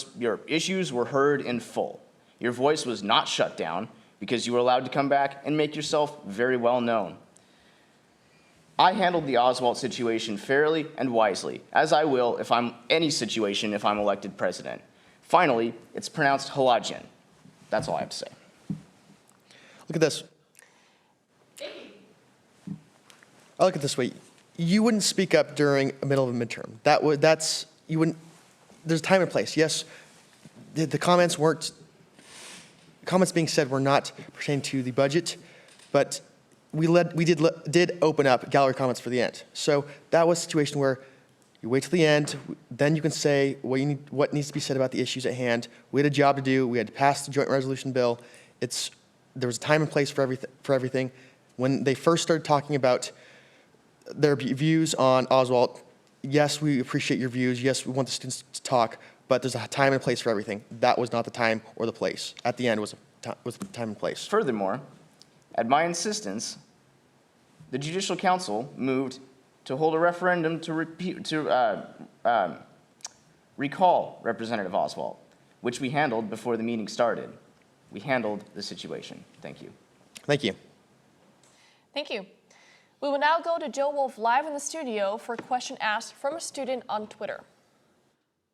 Speaker 5: issues were heard in full. Your voice was not shut down because you were allowed to come back and make yourself very well known. I handled the Oswald situation fairly and wisely, as I will if I'm elected president. Finally, it's pronounced Halajian. That's all I have to say.
Speaker 6: Look at this. I look at it this way. You wouldn't speak up during the middle of a midterm. You wouldn't, there's a time and place. Yes, the comments being said were not pertaining to the budget, but we did open up gallery comments for the end. So that was a situation where you wait till the end, then you can say what needs to be said about the issues at hand. We had a job to do. We had to pass the joint resolution bill. There was a time and place for everything. When they first started talking about their views on Oswald, yes, we appreciate your views. Yes, we want the students to talk, but there's a time and place for everything. That was not the time or the place. At the end was the time and place.
Speaker 5: Furthermore, at my insistence, the Judicial Council moved to hold a referendum to recall Representative Oswald, which we handled before the meeting started. We handled the situation. Thank you.
Speaker 6: Thank you.
Speaker 1: Thank you. We will now go to Joe Wolf live in the studio for a question asked from a student on Twitter.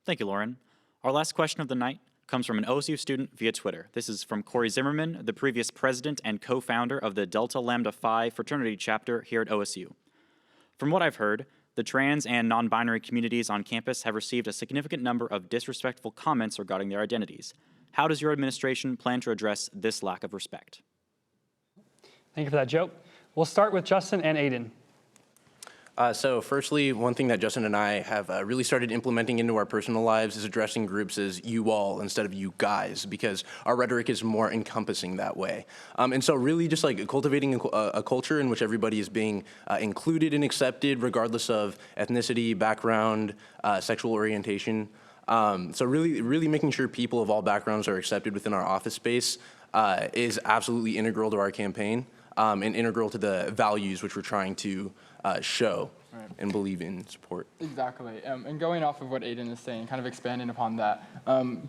Speaker 11: Thank you, Lauren. Our last question of the night comes from an OSU student via Twitter. This is from Corey Zimmerman, the previous president and co-founder of the Delta Lambda Phi fraternity chapter here at OSU. From what I've heard, the trans and non-binary communities on campus have received a significant number of disrespectful comments regarding their identities. How does your administration plan to address this lack of respect?
Speaker 2: Thank you for that, Joe. We'll start with Justin and Aiden.
Speaker 3: So firstly, one thing that Justin and I have really started implementing into our personal lives is addressing groups as you all instead of you guys, because our rhetoric is more encompassing that way. And so really just like cultivating a culture in which everybody is being included and accepted regardless of ethnicity, background, sexual orientation. So really making sure people of all backgrounds are accepted within our office space is absolutely integral to our campaign. And integral to the values which we're trying to show and believe in, support.
Speaker 4: Exactly. And going off of what Aiden is saying, kind of expanding upon that,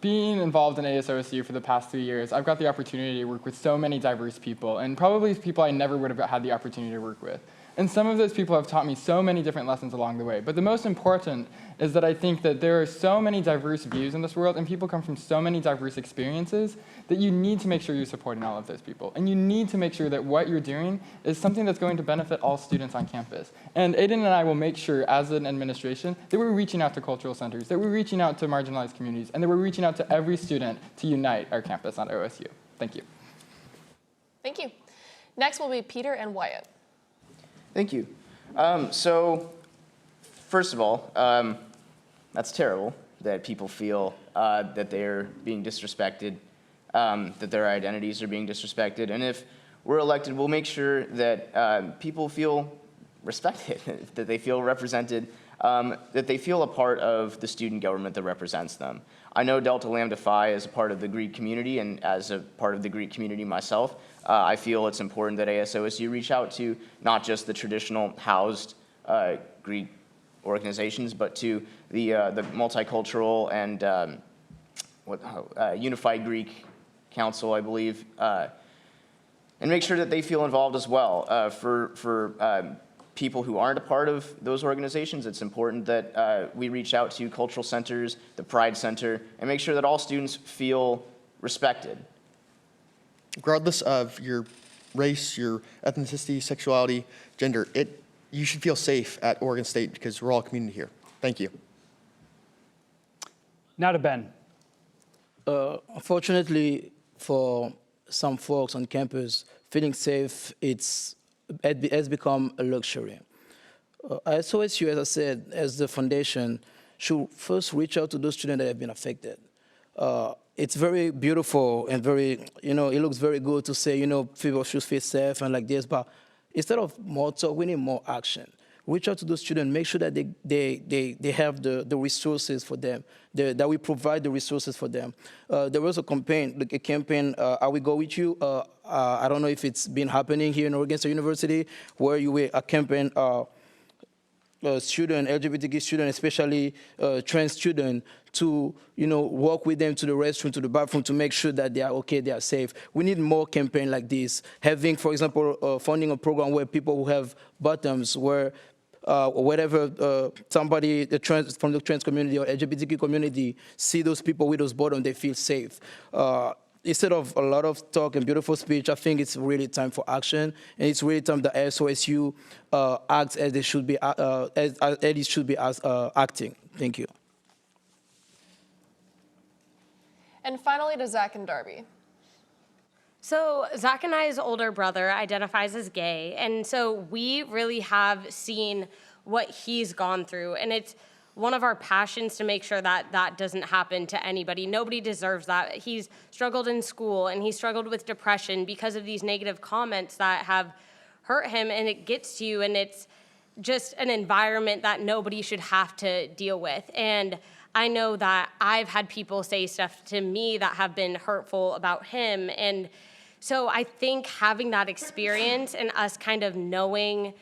Speaker 4: being involved in ASOSU for the past 3 years, I've got the opportunity to work with so many diverse people, and probably people I never would have had the opportunity to work with. And some of those people have taught me so many different lessons along the way. But the most important is that I think that there are so many diverse views in this world, and people come from so many diverse experiences, that you need to make sure you're supporting all of those people. And you need to make sure that what you're doing is something that's going to benefit all students on campus. And Aiden and I will make sure, as an administration, that we're reaching out to cultural centers, that we're reaching out to marginalized communities, and that we're reaching out to every student to unite our campus on OSU. Thank you.
Speaker 1: Thank you. Next will be Peter and Wyatt.
Speaker 5: Thank you. So, first of all, that's terrible that people feel that they're being disrespected, that their identities are being disrespected. And if we're elected, we'll make sure that people feel respected, that they feel represented, that they feel a part of the student government that represents them. I know Delta Lambda Phi is a part of the Greek community, and as a part of the Greek community myself, I feel it's important that ASOSU reach out to not just the traditional housed Greek organizations, but to the multicultural and Unified Greek Council, I believe, and make sure that they feel involved as well. For people who aren't a part of those organizations, it's important that we reach out to cultural centers, the Pride Center, and make sure that all students feel respected.
Speaker 6: Regardless of your race, your ethnicity, sexuality, gender, you should feel safe at Oregon State because we're all a community here. Thank you.
Speaker 2: Now to Ben.
Speaker 7: Unfortunately, for some folks on campus, feeling safe has become a luxury. ASOSU, as I said, as the foundation, should first reach out to those students that have been affected. It's very beautiful and very, it looks very good to say, people should feel safe and like this, but instead of more talk, we need more action. Reach out to those students, make sure that they have the resources for them, that we provide the resources for them. There was a campaign, I Will Go With You. I don't know if it's been happening here in Oregon State University, where you were a campaign student, LGBTQ student, especially trans student, to walk with them to the restroom, to the bathroom, to make sure that they are okay, they are safe. We need more campaign like this. Having, for example, funding a program where people who have bottoms, where somebody from the trans community or LGBTQ community see those people with those bottoms, they feel safe. Instead of a lot of talk and beautiful speech, I think it's really time for action, and it's really time that ASOSU acts as they should be, as it should be acting. Thank you.
Speaker 1: And finally to Zack and Darby.
Speaker 8: So Zack and I's older brother identifies as gay, and so we really have seen what he's gone through, and it's one of our passions to make sure that that doesn't happen to anybody. Nobody deserves that. He's struggled in school, and he struggled with depression because of these negative comments that have hurt him, and it gets to you, and it's just an environment that nobody should have to deal with. And I know that I've had people say stuff to me that have been hurtful about him, and so I think having that experience and us kind of knowing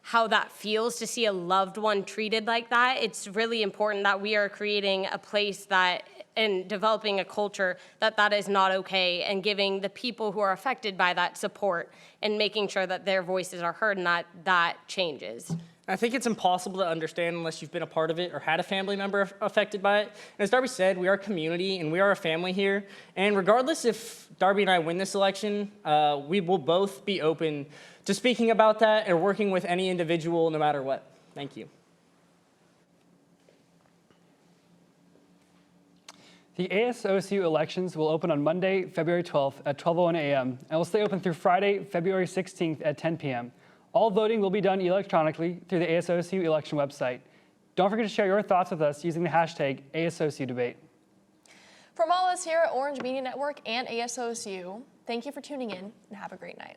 Speaker 8: how that feels to see a loved one treated like that, it's really important that we are creating a place that and developing a culture that is not okay, and giving the people who are affected by that support and making sure that their voices are heard and that changes.
Speaker 9: I think it's impossible to understand unless you've been a part of it or had a family member affected by it. And as Darby said, we are a community and we are a family here. And regardless if Darby and I win this election, we will both be open to speaking about that and working with any individual no matter what. Thank you.
Speaker 2: The ASOSU elections will open on Monday, February 12th at 12:01 a.m. and will stay open through Friday, February 16th at 10 p.m. All voting will be done electronically through the ASOSU election website. Don't forget to share your thoughts with us using the hashtag ASOSU Debate.
Speaker 1: From all of us here at Orange Media Network and ASOSU, thank you for tuning in and have a great night.